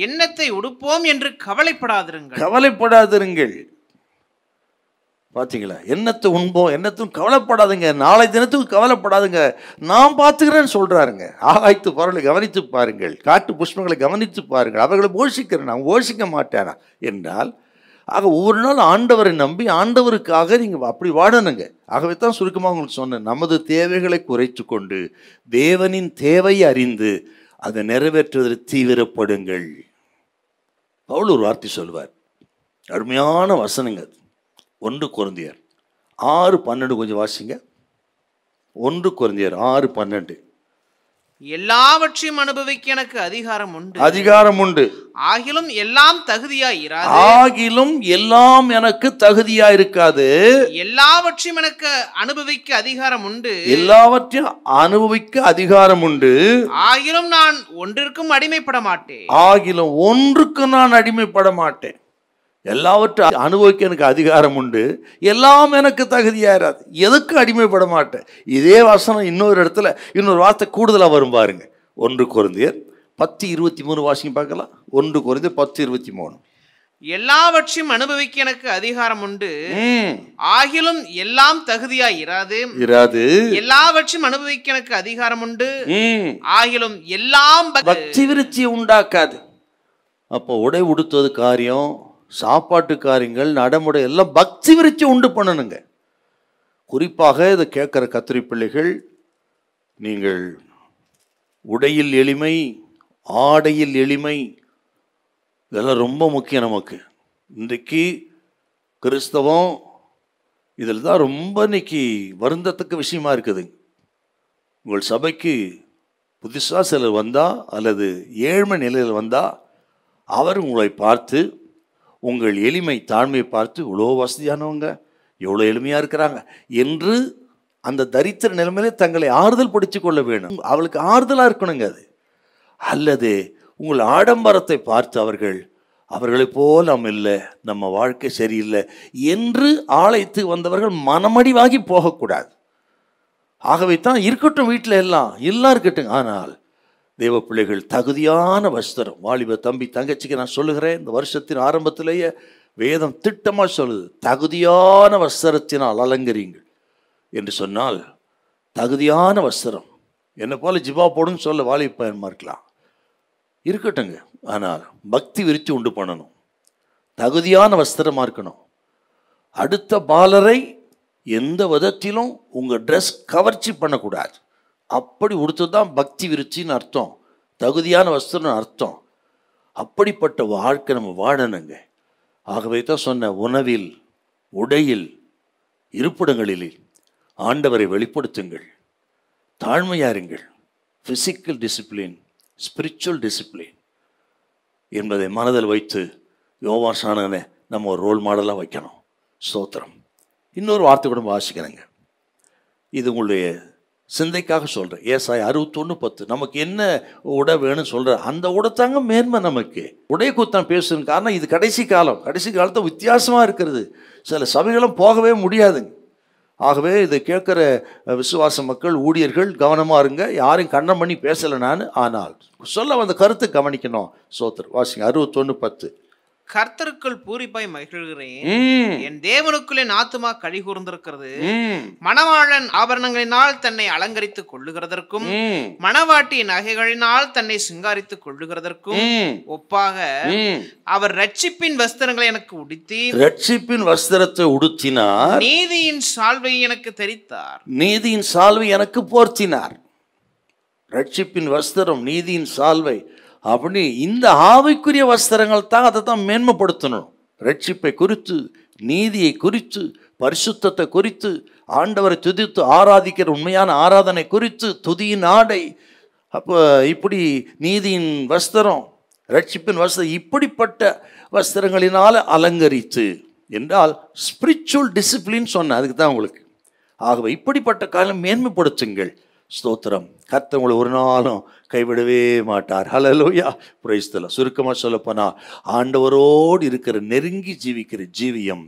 Speaker 3: எண்ணத்தை உடுப்போம் என்று கவலைப்படாதிருங்கள்.
Speaker 2: கவலைப்படாதிருங்கள். பார்த்தீங்களா? எண்ணத்தை உண்போம், எண்ணத்தும் கவலைப்படாதுங்க, நாளை தினத்துக்கு கவலைப்படாதுங்க, நான் பார்த்துக்கிறேன்னு சொல்கிறாருங்க. ஆகாய்த்து பொருளை கவனித்து பாருங்கள், காட்டு புஷ்பங்களை கவனித்து பாருங்கள், அவர்களை போஷிக்கிறேன், நான் போஷிக்க மாட்டேனா என்றால், ஆக ஒவ்வொரு நாள் ஆண்டவரை நம்பி ஆண்டவருக்காக நீங்கள் அப்படி வாழணுங்க. ஆகவே தான் சுருக்கமாக உங்களுக்கு சொன்னேன், நமது தேவைகளை குறைத்து கொண்டு தேவனின் தேவையை அறிந்து அதை நிறைவேற்றுவதில் தீவிரப்படுங்கள். பவுல் ஒரு வார்த்தை சொல்வார், அருமையான வசனங்க. 1 கொரிந்தியர் 6:12 கொஞ்சம் வாசிங்க. 1 கொரிந்தியர் 6:12.
Speaker 3: எல்லாவற்றையும் அனுபவிக்க எனக்கு அதிகாரம் உண்டு,
Speaker 2: அதிகாரம் உண்டு,
Speaker 3: ஆகிலும் எல்லாம் தகுதியாய் இராது,
Speaker 2: ஆகிலும் எல்லாம் எனக்கு தகுதியா இருக்காது,
Speaker 3: எல்லாவற்றையும் எனக்கு அனுபவிக்க அதிகாரம் உண்டு,
Speaker 2: எல்லாவற்றையும் அனுபவிக்க அதிகாரம் உண்டு,
Speaker 3: ஆகிலும் நான் ஒன்றிற்கும் அடிமைப்பட மாட்டேன்,
Speaker 2: ஆகிலும் ஒன்றுக்கு நான் அடிமைப்பட மாட்டேன். எல்லாவற்றையும் அனுபவிக்க எனக்கு அதிகாரம் உண்டு, எல்லாம் எனக்கு தகுதியாயிராது, எதுக்கு அடிமைப்பட மாட்டேன். இதே வசனம் இன்னொரு இடத்துல இன்னொரு வார்த்தை கூடுதலாக வரும் பாருங்க. 1 கொரிந்தியர் 10:23 வாசிங்க பார்க்கலாம். 1 கொரிந்தியர் 10:23.
Speaker 3: எல்லாவற்றையும் அனுபவிக்க எனக்கு அதிகாரம் உண்டு, ஆகிலும் எல்லாம் தகுதியாய் இராது, எல்லாவற்றையும் அனுபவிக்க எனக்கு அதிகாரம் உண்டு, ஆகிலும் எல்லாம்
Speaker 2: பக்தி விருத்தி உண்டாக்காது. அப்போ உடை உடுத்துவது காரியம், சாப்பாட்டு காரியங்கள், நடைமுறை எல்லாம் பக்தி விருத்தி உண்டு பண்ணணுங்க. குறிப்பாக இதை கேட்குற கத்திரி பிள்ளைகள், நீங்கள் உடையில் எளிமை, ஆடையில் எளிமை, இதெல்லாம் ரொம்ப முக்கியம் நமக்கு. இன்றைக்கு கிறிஸ்தவம் இதில் தான் ரொம்ப இன்னைக்கு வருந்தத்தக்க விஷயமா இருக்குது. உங்கள் சபைக்கு புதுசாக சிலர் வந்தால் அல்லது ஏழ்மை நிலையில் வந்தால் அவர் உங்களை பார்த்து உங்கள் எளிமை தாழ்மையை பார்த்து இவ்வளோ வசதியானவங்க, எவ்வளோ எளிமையாக இருக்கிறாங்க என்று அந்த தரித்திர நிலைமையிலே தங்களை ஆறுதல் படித்து கொள்ள வேணும். அவளுக்கு ஆறுதலாக இருக்கணுங்க அது. அல்லது உங்கள் ஆடம்பரத்தை பார்த்து அவர்களை போல் நம்ம இல்லை, நம்ம வாழ்க்கை சரியில்லை என்று ஆலயத்துக்கு வந்தவர்கள் மனமடிவாகி போகக்கூடாது. ஆகவே தான் இருக்கட்டும், வீட்டில் எல்லாம் இருக்கட்டும், ஆனால் தேவ பிள்ளைகள் தகுதியான வஸ்திரம். வாலிப தம்பி தங்கச்சிக்கு நான் சொல்லுகிறேன், இந்த வருஷத்தின் ஆரம்பத்திலேயே வேதம் திட்டமாக சொல்லுது, தகுதியான வஸ்திரத்தினால் அலங்கரிங்கள் என்று சொன்னால், தகுதியான வஸ்திரம். என்னை போல ஜிபா போடுன்னு சொல்ல வாலிப பயன்மா இருக்கலாம். இருக்கட்டுங்க. ஆனால் பக்தி விருத்தி உண்டு பண்ணணும், தகுதியான வஸ்திரமாக இருக்கணும். அடுத்த பாலரை எந்த விதத்திலும் உங்கள் ட்ரெஸ் கவர்ச்சி பண்ணக்கூடாது. அப்படி உடுத்து தான் பக்தி விருத்தின்னு அர்த்தம், தகுதியான வஸ்திரம்னு அர்த்தம். அப்படிப்பட்ட வாழ்க்கை நம்ம வாழணுங்க. ஆகவே தான் சொன்ன, உணவில், உடையில், இருப்பிடங்களில் ஆண்டவரை வெளிப்படுத்துங்கள், தாழ்மையாருங்கள். ஃபிசிக்கல் டிசிப்ளின், ஸ்பிரிச்சுவல் டிசிப்ளின் என்பதை மனதில் வைத்து யோவான் ஸ்நானகனை நம்ம ஒரு ரோல் மாடலாக வைக்கணும். ஸ்தோத்திரம். இன்னொரு வார்த்தை கூட வாசிக்கிறேங்க, இது உங்களுடைய சிந்தைக்காக சொல்கிறேன். ஏசாயா 61:10. நமக்கு என்ன உடை வேணும்னு சொல்கிற அந்த உடைத்தாங்க மேன்மை. நமக்கு உடைய குத்தான் பேசுன்னு காரணம், இது கடைசி காலம். கடைசி காலத்தை வித்தியாசமாக இருக்கிறது. சில சபைகளும் போகவே முடியாதுங்க. ஆகவே இதை கேட்குற விசுவாச மக்கள், ஊழியர்கள் கவனமாக இருங்க. யாரையும் கண்ணம் பண்ணி பேசலை நான், ஆனால் சொல்ல வந்த கருத்தை கவனிக்கணும். ஸ்தோத்திரம். வாசிங்க 61:10.
Speaker 3: கர்த்தருக்குள் பூரிப்பாய் மகிழ்கிறேன், என் தேவனுக்குள் என் ஆத்துமா களி கூர்ந்திருக்கிறது. மணவாளன் ஆபரணங்களினால் தன்னை அலங்கரித்துக் கொள்ளுகிறதற்கும் மணவாட்டி நகைகளினால் தன்னை சிங்காரித்துக் கொள்ளுகிறதற்கும் ஒப்பாக அவர் ரட்சிப்பின் வஸ்திரங்களை எனக்கு உடுத்தீர்.
Speaker 2: ரட்சிப்பின் வஸ்திரத்தை உடுத்தினார்.
Speaker 3: நீதியின் சால்வை எனக்கு தரித்தார்.
Speaker 2: நீதியின் சால்வை எனக்கு போர்த்தினார். ரட்சிப்பின் வஸ்திரம், நீதியின் சால்வை, அப்படி இந்த ஆவிக்குரிய வஸ்திரங்கள் தான் அதை தான் மேன்மைப்படுத்தணும். ரட்சிப்பை குறித்து, நீதியை குறித்து, பரிசுத்தத்தை குறித்து, ஆண்டவரை துதித்து ஆராதிக்கிற உண்மையான ஆராதனை குறித்து, துதியின் ஆடை, அப்போ இப்படி நீதியின் வஸ்திரம், ரட்சிப்பின் வஸ்திரம், இப்படிப்பட்ட வஸ்திரங்களினால் அலங்கரித்து என்றால் ஸ்பிரிச்சுவல் டிசிப்ளின் சொன்ன, அதுக்கு தான் உங்களுக்கு. ஆகவே இப்படிப்பட்ட காலம் மேன்மைப்படுத்துங்கள். ஸ்தோத்திரம். கர்த்தர் உங்களை ஒரு நாளும் கைவிடவே மாட்டார். ஹல்லேலூயா, பிரைஸ் தி லார்ட். சுருக்கமாக சொல்லப்போனால், ஆண்டவரோடு இருக்கிற நெருங்கி ஜீவிக்கிற ஜீவியம்,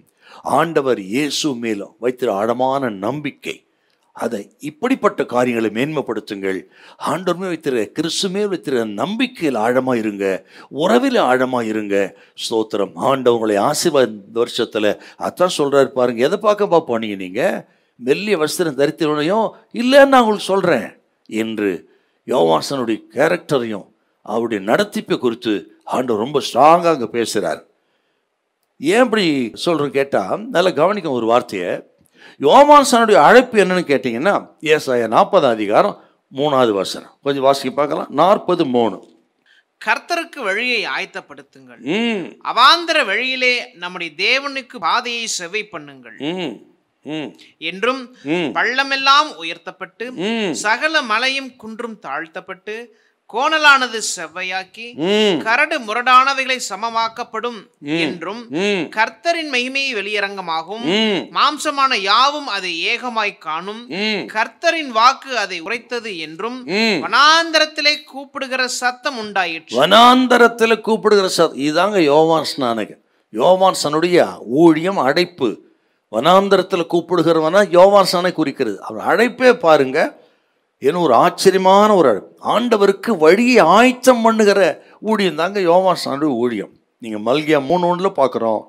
Speaker 2: ஆண்டவர் இயேசு மேலும் வைத்திர ஆழமான நம்பிக்கை, அதை இப்படிப்பட்ட காரியங்களை மேன்மைப்படுத்துங்கள். ஆண்டவர் மேல் வைத்திர, கிறிஸ்து மேல் வைத்திர நம்பிக்கையில் ஆழமாக இருங்க, உறவில் ஆழமாக இருங்க. ஸ்தோத்திரம். ஆண்டவர் உங்களை ஆசீர்வாத வருஷத்தில் அதான் சொல்கிறாரு பாருங்க. எதை பார்க்க போனீங்க நீங்கள்? மெல்லிய வஸ்திரம் தரித்திரனையும் இல்லைன்னு நான் உங்களுக்கு சொல்கிறேன் என்று யோவாசனுடைய கேரக்டரையும் அவருடைய நடத்திப்பை குறித்து ஆண்டவர் ரொம்ப ஸ்ட்ராங்காக அங்கே பேசுகிறார். ஏன் இப்படி சொல்கிறேன்னு கேட்டால், நல்லா கவனிக்க ஒரு வார்த்தையை. யோவாசனுடைய அழைப்பு என்னன்னு கேட்டிங்கன்னா, ஏசாயா 40:3 கொஞ்சம் வாசிக்க பார்க்கலாம். 40:3.
Speaker 3: கர்த்தருக்கு வழியை ஆயத்தப்படுத்துங்கள், அவாந்தர வழியிலே நம்முடைய தேவனுக்கு பாதையை செவ்வை பண்ணுங்கள் என்றும், பள்ளமெல்லாம் உயர்த்தப்பட்டு சகல மலையும் குன்றும் தாழ்த்தப்பட்டு கோணலானது செவ்வையாக்கி கரடு முரடானவைகளை சமமாக்கப்படும் என்றும், கர்த்தரின் மகிமையை வெளியரங்கமாகும், மாம்சமான யாவும் அதை ஏகமாய் காணும், கர்த்தரின் வாக்கு அதை உரைத்தது என்றும், வனாந்தரத்திலே கூப்பிடுகிற சத்தம் உண்டாயிற்று.
Speaker 2: வனாந்தரத்தில் கூப்பிடுகிற சத்தம், இதுதாங்க யோவான் ஸ்நானகன். யோவான் ஸ்நானுடைய ஊழியம், அழைப்பு. வனாந்தரத்தில் கூப்பிடுகிறவனா யோவான் ஸ்நானை குறிக்கிறது. அவர் அழைப்பே பாருங்க, ஏன்னா ஒரு ஆச்சரியமான ஒரு அழைப்பு. ஆண்டவருக்கு வழியை ஆயத்தம் பண்ணுகிற ஊழியம் தாங்க யோவான் ஸ்நானுடைய ஊழியம். நீங்கள் மல்கியா 3:1 பார்க்குறோம்,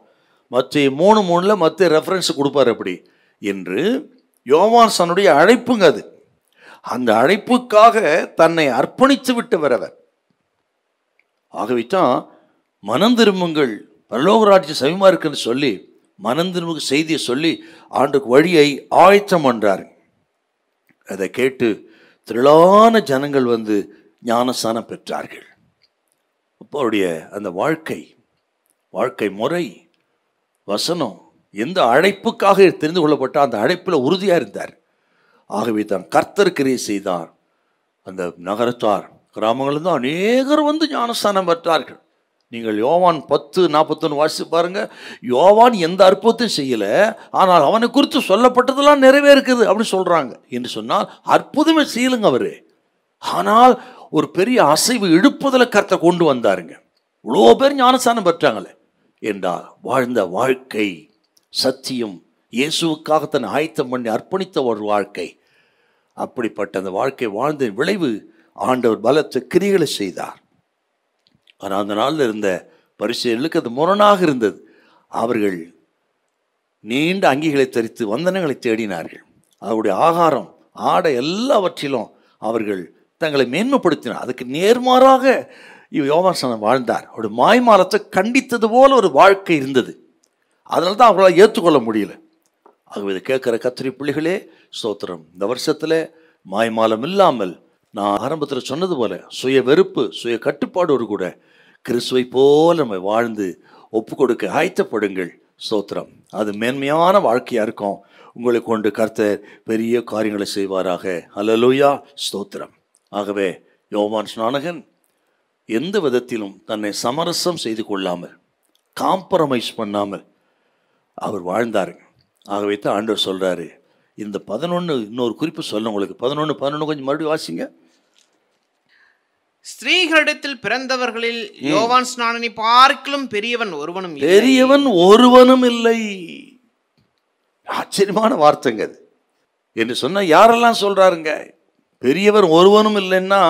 Speaker 2: மத்திய 3:3 மத்திய ரெஃபரன்ஸ் கொடுப்பார் அப்படி என்று. யோவான் ஸ்நானுடைய அழைப்புங்க அது. அந்த அழைப்புக்காக தன்னை அர்ப்பணித்து விட்டு வரவர். ஆகவே தான் மனம் திரும்புங்கள், பரலோக ராஜ்யம் சமீபமாக இருக்குன்னு சொல்லி மனம் திரும்புக செய்தியை சொல்லி ஆண்டுக்கு வழியை ஆயத்தம் பண்றாரு. அதை கேட்டு திரளான ஜனங்கள் வந்து ஞானஸ்நானம் பெற்றார்கள். அப்போ அவருடைய அந்த வாழ்க்கை முறை, வசனம், எந்த அழைப்புக்காக தெரிந்து கொள்ளப்பட்ட அந்த அழைப்பில் உறுதியாக இருந்தார். ஆகவே தான் கர்த்தர் கிரியை செய்தார். அந்த நகரத்தார், கிராமங்களில் தான் அநேகர் வந்து ஞானஸ்நானம் பெற்றார்கள். நீங்கள் யோவான் 10:41 வாசித்து பாருங்க. யோவான் எந்த அற்புதத்தையும் செய்யலை, ஆனால் அவனை குறித்து சொல்லப்பட்டதெல்லாம் நிறைவேறுக்குது அப்படின்னு சொல்கிறாங்க. என்று சொன்னால் அற்புதமே செய்யலுங்க அவர். ஆனால் ஒரு பெரிய அசைவு இழுப்புதலை கர்த்தர் கொண்டு வந்தாருங்க. இவ்வளோ பேர் ஞானஸ்நானம் பெற்றாங்களே என்றால் வாழ்ந்த வாழ்க்கை சத்தியம், இயேசுவுக்காக தன்னை ஆயத்தம் பண்ணி அர்ப்பணித்த ஒரு வாழ்க்கை. அப்படிப்பட்ட அந்த வாழ்க்கை வாழ்ந்த விளைவு ஆண்டவர் பலத்த கிரியைகளை செய்தார். ஆனால் அந்த நாளில் இருந்த பரிசேயர்களுக்கு அது முரணாக இருந்தது. அவர்கள் நீண்ட அங்கிகளை தரித்து வந்தனங்களை தேடினார்கள். அவருடைய ஆகாரம், ஆடை எல்லாவற்றிலும் அவர்கள் தங்களை மேன்மைப்படுத்தினார். அதுக்கு நேர்மாறாக யோவான் ஸ்நானன் வாழ்ந்தார். அவருடைய மாய்மாலத்தை கண்டித்தது போல ஒரு வாழ்க்கை இருந்தது. அதனால தான் அவர்களால் ஏற்றுக்கொள்ள முடியல. ஆகவே இதை கேட்குற கர்த்தருடைய பிள்ளைகளே ஸ்தோத்திரம். இந்த வருஷத்தில் மாய்மாலம் இல்லாமல் நான் ஆரம்பத்தில் சொன்னது போல சுய வெறுப்பு, சுய கட்டுப்பாடோடு கூட கிறிஸ்துவை போல நம்ம வாழ்ந்து ஒப்பு கொடுக்க ஆயத்தப்படுங்கள். ஸ்தோத்திரம். அது மேன்மையான வாழ்க்கையாக இருக்கும். உங்களை கொண்டு கர்த்தர் பெரிய காரியங்களை செய்வாராக. அல்லேலூயா, ஸ்தோத்திரம். ஆகவே யோவான் ஸ்நானகன் எந்த விதத்திலும் தன்னை சமரசம் செய்து கொள்ளாமல், காம்ப்ரமைஸ் பண்ணாமல் அவர் வாழ்ந்தாருங்க. ஆகவே தான் ஆண்டவர் சொல்கிறாரு. இந்த 11 இன்னொரு குறிப்பு சொல்ல உங்களுக்கு. 11 கொஞ்சம் மறுபடியும் வாசிங்க.
Speaker 3: ஸ்திரீகளிடத்தில் பிறந்தவர்களில் யோவான் ஸ்நானனை பார்க்கிலும் பெரியவன் ஒருவனும் இல்லை.
Speaker 2: ஆச்சரியமான வார்த்தைங்க அது. என்று சொன்னா யாரெல்லாம் சொல்றாருங்க? பெரியவர் ஒருவனும் இல்லைன்னா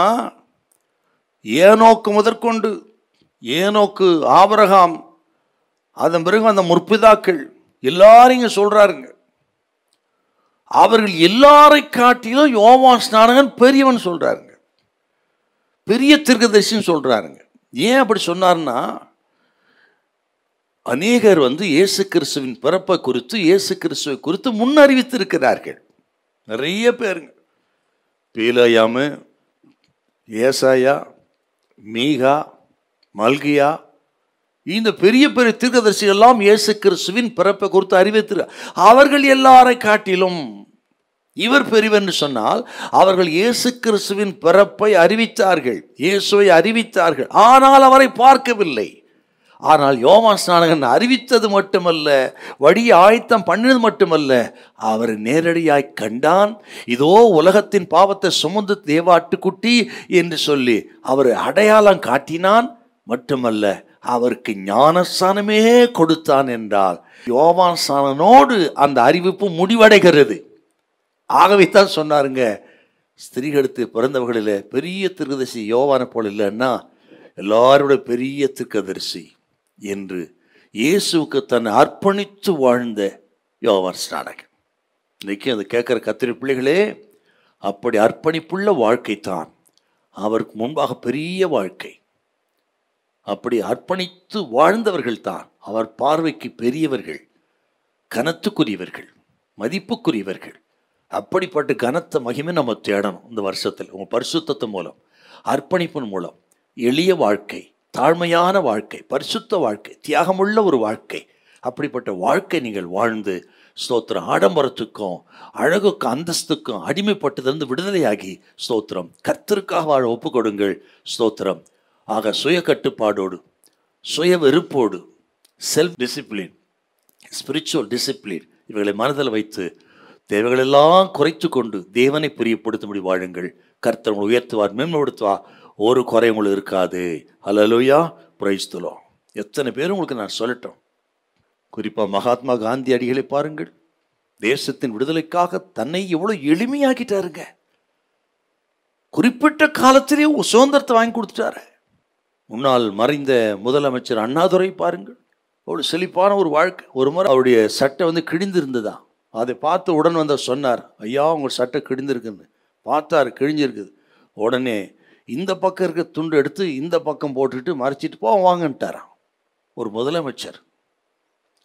Speaker 2: ஏனோக்கு முதற்கொண்டு, ஏனோக்கு, ஆபிரகாம், அதன் பிறகு அந்த முற்பிதாக்கள் எல்லாரும் இங்க சொல்றாருங்க. அவர்கள் எல்லாரை காட்டிலும் யோவான் ஸ்நானகன் பெரியவன் சொல்றாருங்க, பெரிய தீர்க்கதரிசின்னு சொல்றாருங்க. ஏன் அப்படி சொன்னார்னா, அநேகர் இயேசு கிறிஸ்துவின் பிறப்பை குறித்து, இயேசு கிறிஸ்துவை குறித்து முன்னறிவித்திருக்கிறார்கள். நிறைய பேருங்க. பீலாயாமு, ஏசாயா, மீகா, மல்கியா, இந்த பெரிய பெரிய தீர்க்கதரிசிகள் எல்லாம் இயேசு கிறிஸ்துவின் பிறப்பை குறித்து அறிவித்திருக்கிறார். அவர்கள் எல்லாரை காட்டிலும் இவர் பெரியவன் சொன்னால் அவர்கள் இயேசு கிறிஸ்துவின் பிறப்பை அறிவித்தார்கள், இயேசுவை அறிவித்தார்கள். ஆனால் அவரை பார்க்கவில்லை. ஆனால் யோவான் ஸ்நானகன் அறிவித்தது மட்டுமல்ல, வழி ஆயத்தம் பண்ணினது மட்டுமல்ல, அவர் நேரடியாய் கண்டான். இதோ உலகத்தின் பாவத்தை சுமந்து தேவாட்டுக்குட்டி என்று சொல்லி அவர் அடையாளம் காட்டினான். மட்டுமல்ல, அவருக்கு ஞானஸ்நானமே கொடுத்தான் என்றால் யோவான் ஸ்நானனோடு அந்த அறிவிப்பு முடிவடைகிறது. ஆகவே தான் சொன்னாருங்க, ஸ்திரீகளுக்கு பிறந்தவர்களில் பெரிய தீர்க்கதரிசி யோவானை போல இல்லைன்னா எல்லாரோட பெரிய தீர்க்கதரிசி என்று இயேசுவுக்கு தன்னை அர்ப்பணித்து வாழ்ந்த யோவான் ஸ்நானகன். இன்னைக்கு அதை கேட்குற கர்த்தருடைய பிள்ளைகளே, அப்படி அர்ப்பணிப்புள்ள வாழ்க்கை தான் அவருக்கு முன்பாக பெரிய வாழ்க்கை. அப்படி அர்ப்பணித்து வாழ்ந்தவர்கள் தான் அவர் பார்வைக்கு பெரியவர்கள், கனத்துக்குரியவர்கள், மதிப்புக்குரியவர்கள். அப்படிப்பட்ட கனத்த மகிமை நம்ம தேடணும் இந்த வருஷத்தில். உங்கள் பரிசுத்தத்தின் மூலம், அர்ப்பணிப்பின் மூலம், எளிய வாழ்க்கை, தாழ்மையான வாழ்க்கை, பரிசுத்த வாழ்க்கை, தியாகமுள்ள ஒரு வாழ்க்கை, அப்படிப்பட்ட வாழ்க்கை நீங்கள் வாழ்ந்து ஸ்தோத்திரம், ஆடம்பரத்துக்கும் அழகுக்கும் அந்தஸ்துக்கும் அடிமைப்பட்டதிலிருந்து விடுதலையாகி ஸ்தோத்திரம் கர்த்தருக்காக வாழ ஒப்பு கொடுங்கள். ஸ்தோத்திரம். ஆக சுய கட்டுப்பாடோடு, சுய வெறுப்போடு, செல்ஃப் டிசிப்ளின், ஸ்பிரிச்சுவல் டிசிப்ளின் இவைகளை மனதில் வைத்து தேவைகளெல்லாம் குறைத்து கொண்டு தேவனை பிரியப்படுத்தும்படி வாழுங்கள். கர்த்தர் உங்களை உயர்த்துவார், மேம்படுத்துவார். ஒரு குறை உங்களுக்கு இருக்காது. அல்லேலூயா, பிரைஸ் தி லார்ட். எத்தனை பேர் உங்களுக்கு நான் சொல்லட்டும். குறிப்பாக மகாத்மா காந்தி அடிகளை பாருங்கள். தேசத்தின் விடுதலைக்காக தன்னை எவ்வளோ எளிமையாக்கிட்டாருங்க. குறிப்பிட்ட காலத்திலே சுதந்திரத்தை வாங்கி கொடுத்துட்டாரு. முன்னால் மறைந்த முதலமைச்சர் அண்ணாதுரை பாருங்கள், அவ்வளோ செழிப்பான ஒரு வாழ்க்கை. ஒரு முறை அவருடைய சட்டை கிழிந்து இருந்ததா, அதை பார்த்து உடன் சொன்னார், ஐயா உங்கள் சட்டை கிழிந்திருக்குன்னு. பார்த்தார், கிழிஞ்சிருக்குது. உடனே இந்த பக்கம் இருக்க துண்டு எடுத்து இந்த பக்கம் போட்டுட்டு மறைச்சிட்டு வாங்கன்ட்டாராம் ஒரு முதலமைச்சர்.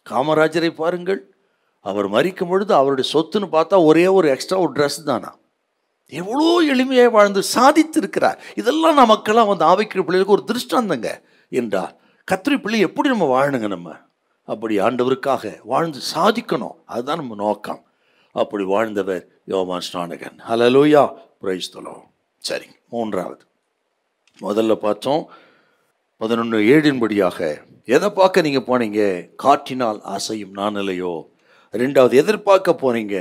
Speaker 2: காமராஜரை பாருங்கள், அவர் மறிக்கும் பொழுது அவருடைய சொத்துன்னு பார்த்தா ஒரே ஒரு எக்ஸ்ட்ரா ஒரு ட்ரெஸ் தானா. எவ்வளோ எளிமையாக வாழ்ந்து சாதித்திருக்கிறார். இதெல்லாம் நமக்கெல்லாம் ஆவிக்குரிய பிள்ளைகளுக்கு ஒரு திருஷ்டாந்தங்க என்றார். கர்த்தருடைய பிள்ளை எப்படி நம்ம வாழணுங்க? நம்ம அப்படி ஆண்டவருக்காக வாழ்ந்து சாதிக்கணும், அதுதான் நம்ம நோக்கம். அப்படி வாழ்ந்தவர் யோவான் ஸ்நானகன். ஹல்லேலூயா, பிரைஸ் தி லார்ட். சரி, மூன்றாவது முதல்ல பார்த்தோம் 11:7 எதை பார்க்க நீங்கள் போனீங்க? காற்றினால் அசையும் நாணலையோ. ரெண்டாவது எதிர்பார்க்க போனீங்க?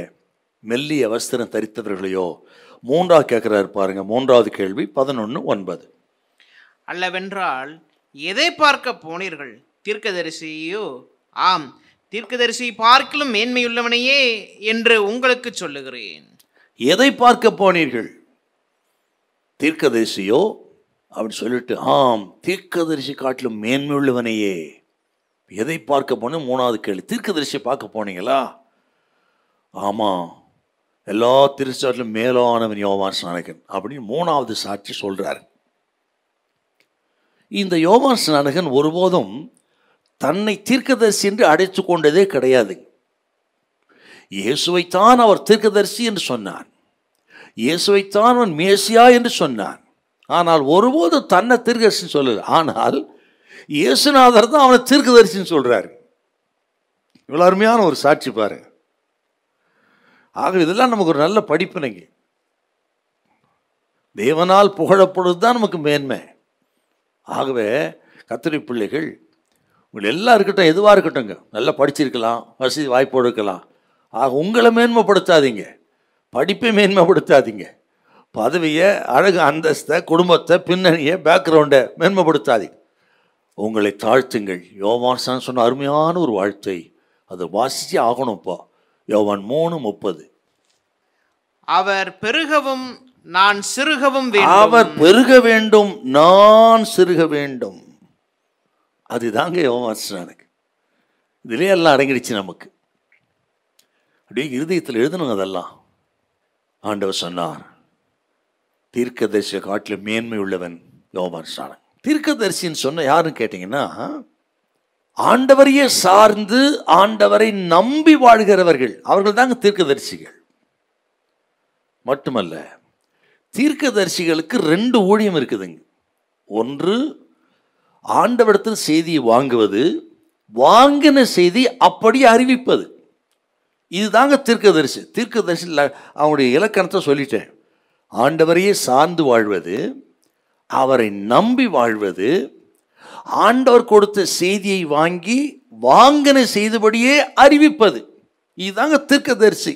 Speaker 2: மெல்லிய வஸ்திரம் தரித்தவர்களையோ. மூன்றாவது கேட்குறாரு பாருங்க, மூன்றாவது கேள்வி 11:9.
Speaker 3: அல்லவென்றால் எதை பார்க்க போனீர்கள்? தீர்க்கதரிசியோ? ஆம், தீர்க்கதரிசி பார்க்கிலும் மேன்மையுள்ளவனையே என்று உங்களுக்கு சொல்லுகிறேன்.
Speaker 2: எதை பார்க்க போனீர்கள்? தீர்க்கதரிசியோ அப்படின்னு சொல்லிட்டு, ஆம் தீர்க்கதரிசி காட்டிலும் மேன்மையுள்ளவனையே. எதை பார்க்க போன? மூணாவது கேள்வி, தீர்க்கதரிசியை பார்க்க போனீங்களா? ஆமாம், எல்லா திருச்சாட்டிலும் மேலானவன் யோவான் ஸ்நானகன் அப்படின்னு மூணாவது சாட்சி சொல்றாரு. இந்த யோவான் ஸ்நானகன் ஒருபோதும் தன்னை தீர்க்கதரிசி என்று அழைத்து கொண்டதே கிடையாது. இயேசுவைத்தான் அவர் தீர்க்கதரிசி என்று சொன்னான், இயேசுவைத்தான் அவன் மேசியா என்று சொன்னான். ஆனால் ஒருபோதும் தன்னை தீர்க்கதரிசின்னு சொல்லல. ஆனால் இயேசுநாதர் தான் அவனை தீர்க்கதரிசின்னு சொல்றாரு. இவ்வளோ அருமையான ஒரு சாட்சி பாருங்க. ஆக இதெல்லாம் நமக்கு ஒரு நல்ல படிப்பினைங்க. தேவனால் புகழப்படுவது தான் நமக்கு மேன்மை. ஆகவே கர்த்தருடைய பிள்ளைகள், உங்கள் எல்லாம் இருக்கட்டும், எதுவாக இருக்கட்டும்ங்க, நல்லா படிச்சிருக்கலாம், வசதி வாய்ப்போடு இருக்கலாம். ஆக உங்களை மேன்மைப்படுத்தாதீங்க, படிப்பை மேன்மைப்படுத்தாதீங்க, பதவியை, அழகு, அந்தஸ்தை, குடும்பத்தை, பின்னணியை, பேக்ரவுண்டை மேன்மைப்படுத்தாதீங்க. உங்களை தாழ்த்துங்கள். யோவான் சொன்ன அருமையான ஒரு வாழ்த்தை அதை வாசிச்சு ஆகணும்ப்பா. யோவான் 3:30.
Speaker 3: அவர் பெருகவும் நான் சிறுகவும் வேண்டும்.
Speaker 2: அவர் பெருக வேண்டும், நான் சிறுக வேண்டும். அதுதாங்க யோவான் ஸ்நானகன். இதிலே எல்லாம் அடங்கிடுச்சு நமக்கு. அப்படியே இருதயத்தில் எழுதணுங்க. அதெல்லாம் ஆண்டவர் சொன்னார், தீர்க்கதரிசியை காட்டிலும் மேன்மை உள்ளவன் யோவான் ஸ்நானகன். தீர்க்கதரிசின்னு சொன்ன யாருன்னு கேட்டீங்கன்னா, ஆண்டவரையே சார்ந்து ஆண்டவரை நம்பி வாழ்கிறவர்கள், அவர்கள் தாங்க தீர்க்கதரிசிகள். மட்டுமல்ல, தீர்க்கதரிசிகளுக்கு 2 ஊழியம் இருக்குதுங்க. ஒன்று, ஆண்டவரிடத்தில் செய்தியை வாங்குவது, வாங்கின செய்தி அப்படி அறிவிப்பது. இதுதாங்க தீர்க்கதரிசி. தீர்க்கதரிசி அவனுடைய இலக்கணத்தை சொல்லிட்டேன். ஆண்டவரையே சார்ந்து வாழ்வது, அவரை நம்பி வாழ்வது, ஆண்டவர் கொடுத்த செய்தியை வாங்கி வாங்கின செய்தபடியே அறிவிப்பது. இதுதாங்க தீர்க்கதரிசி.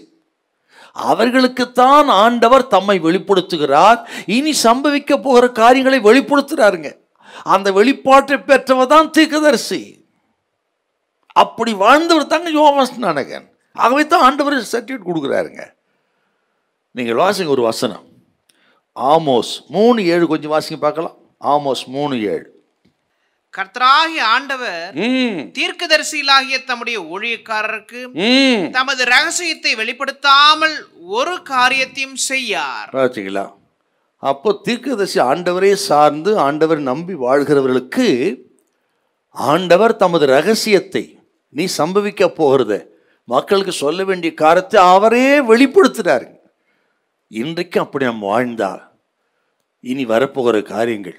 Speaker 2: அவர்களுக்குத்தான் ஆண்டவர் தம்மை வெளிப்படுத்துகிறார். இனி சம்பவிக்க போகிற காரியங்களை வெளிப்படுத்துறாருங்க. அந்த வெளிப்பாட்டை பெற்றவர் தான் தீர்க்கதரிசி. அப்படி வாழ்ந்தவர் தாங்க யோவான் ஸ்நானகன். ஆகவே தான் ஆண்டவர் சர்டிஃபிகேட் கொடுக்குறாருங்க. நீங்கள் வாசிங்க ஒரு வசனம், ஆமோஸ் 3:7. கொஞ்சம் வாசிங்க பார்க்கலாம். ஆமோஸ் 3:7.
Speaker 3: கர்த்தராகிய ஆண்டவர் தீர்க்கதரிசிகளாகிய தம்முடைய ஊழியக்காரருக்கு தமது ரகசியத்தை வெளிப்படுத்தாமல் ஒரு காரியத்தையும் செய்யார்.
Speaker 2: பார்த்தீங்களா? அப்போ தீர்க்கதரிசி ஆண்டவரே சார்ந்து ஆண்டவர் நம்பி வாழ்கிறவர்களுக்கு ஆண்டவர் தமது ரகசியத்தை, நீ சம்பவிக்க போகிறத, மக்களுக்கு சொல்ல வேண்டிய காரியத்தை அவரே வெளிப்படுத்துகிறாரு. இன்றைக்கு அப்படி நம்ம வாழ்ந்தால் இனி வரப்போகிற காரியங்கள்,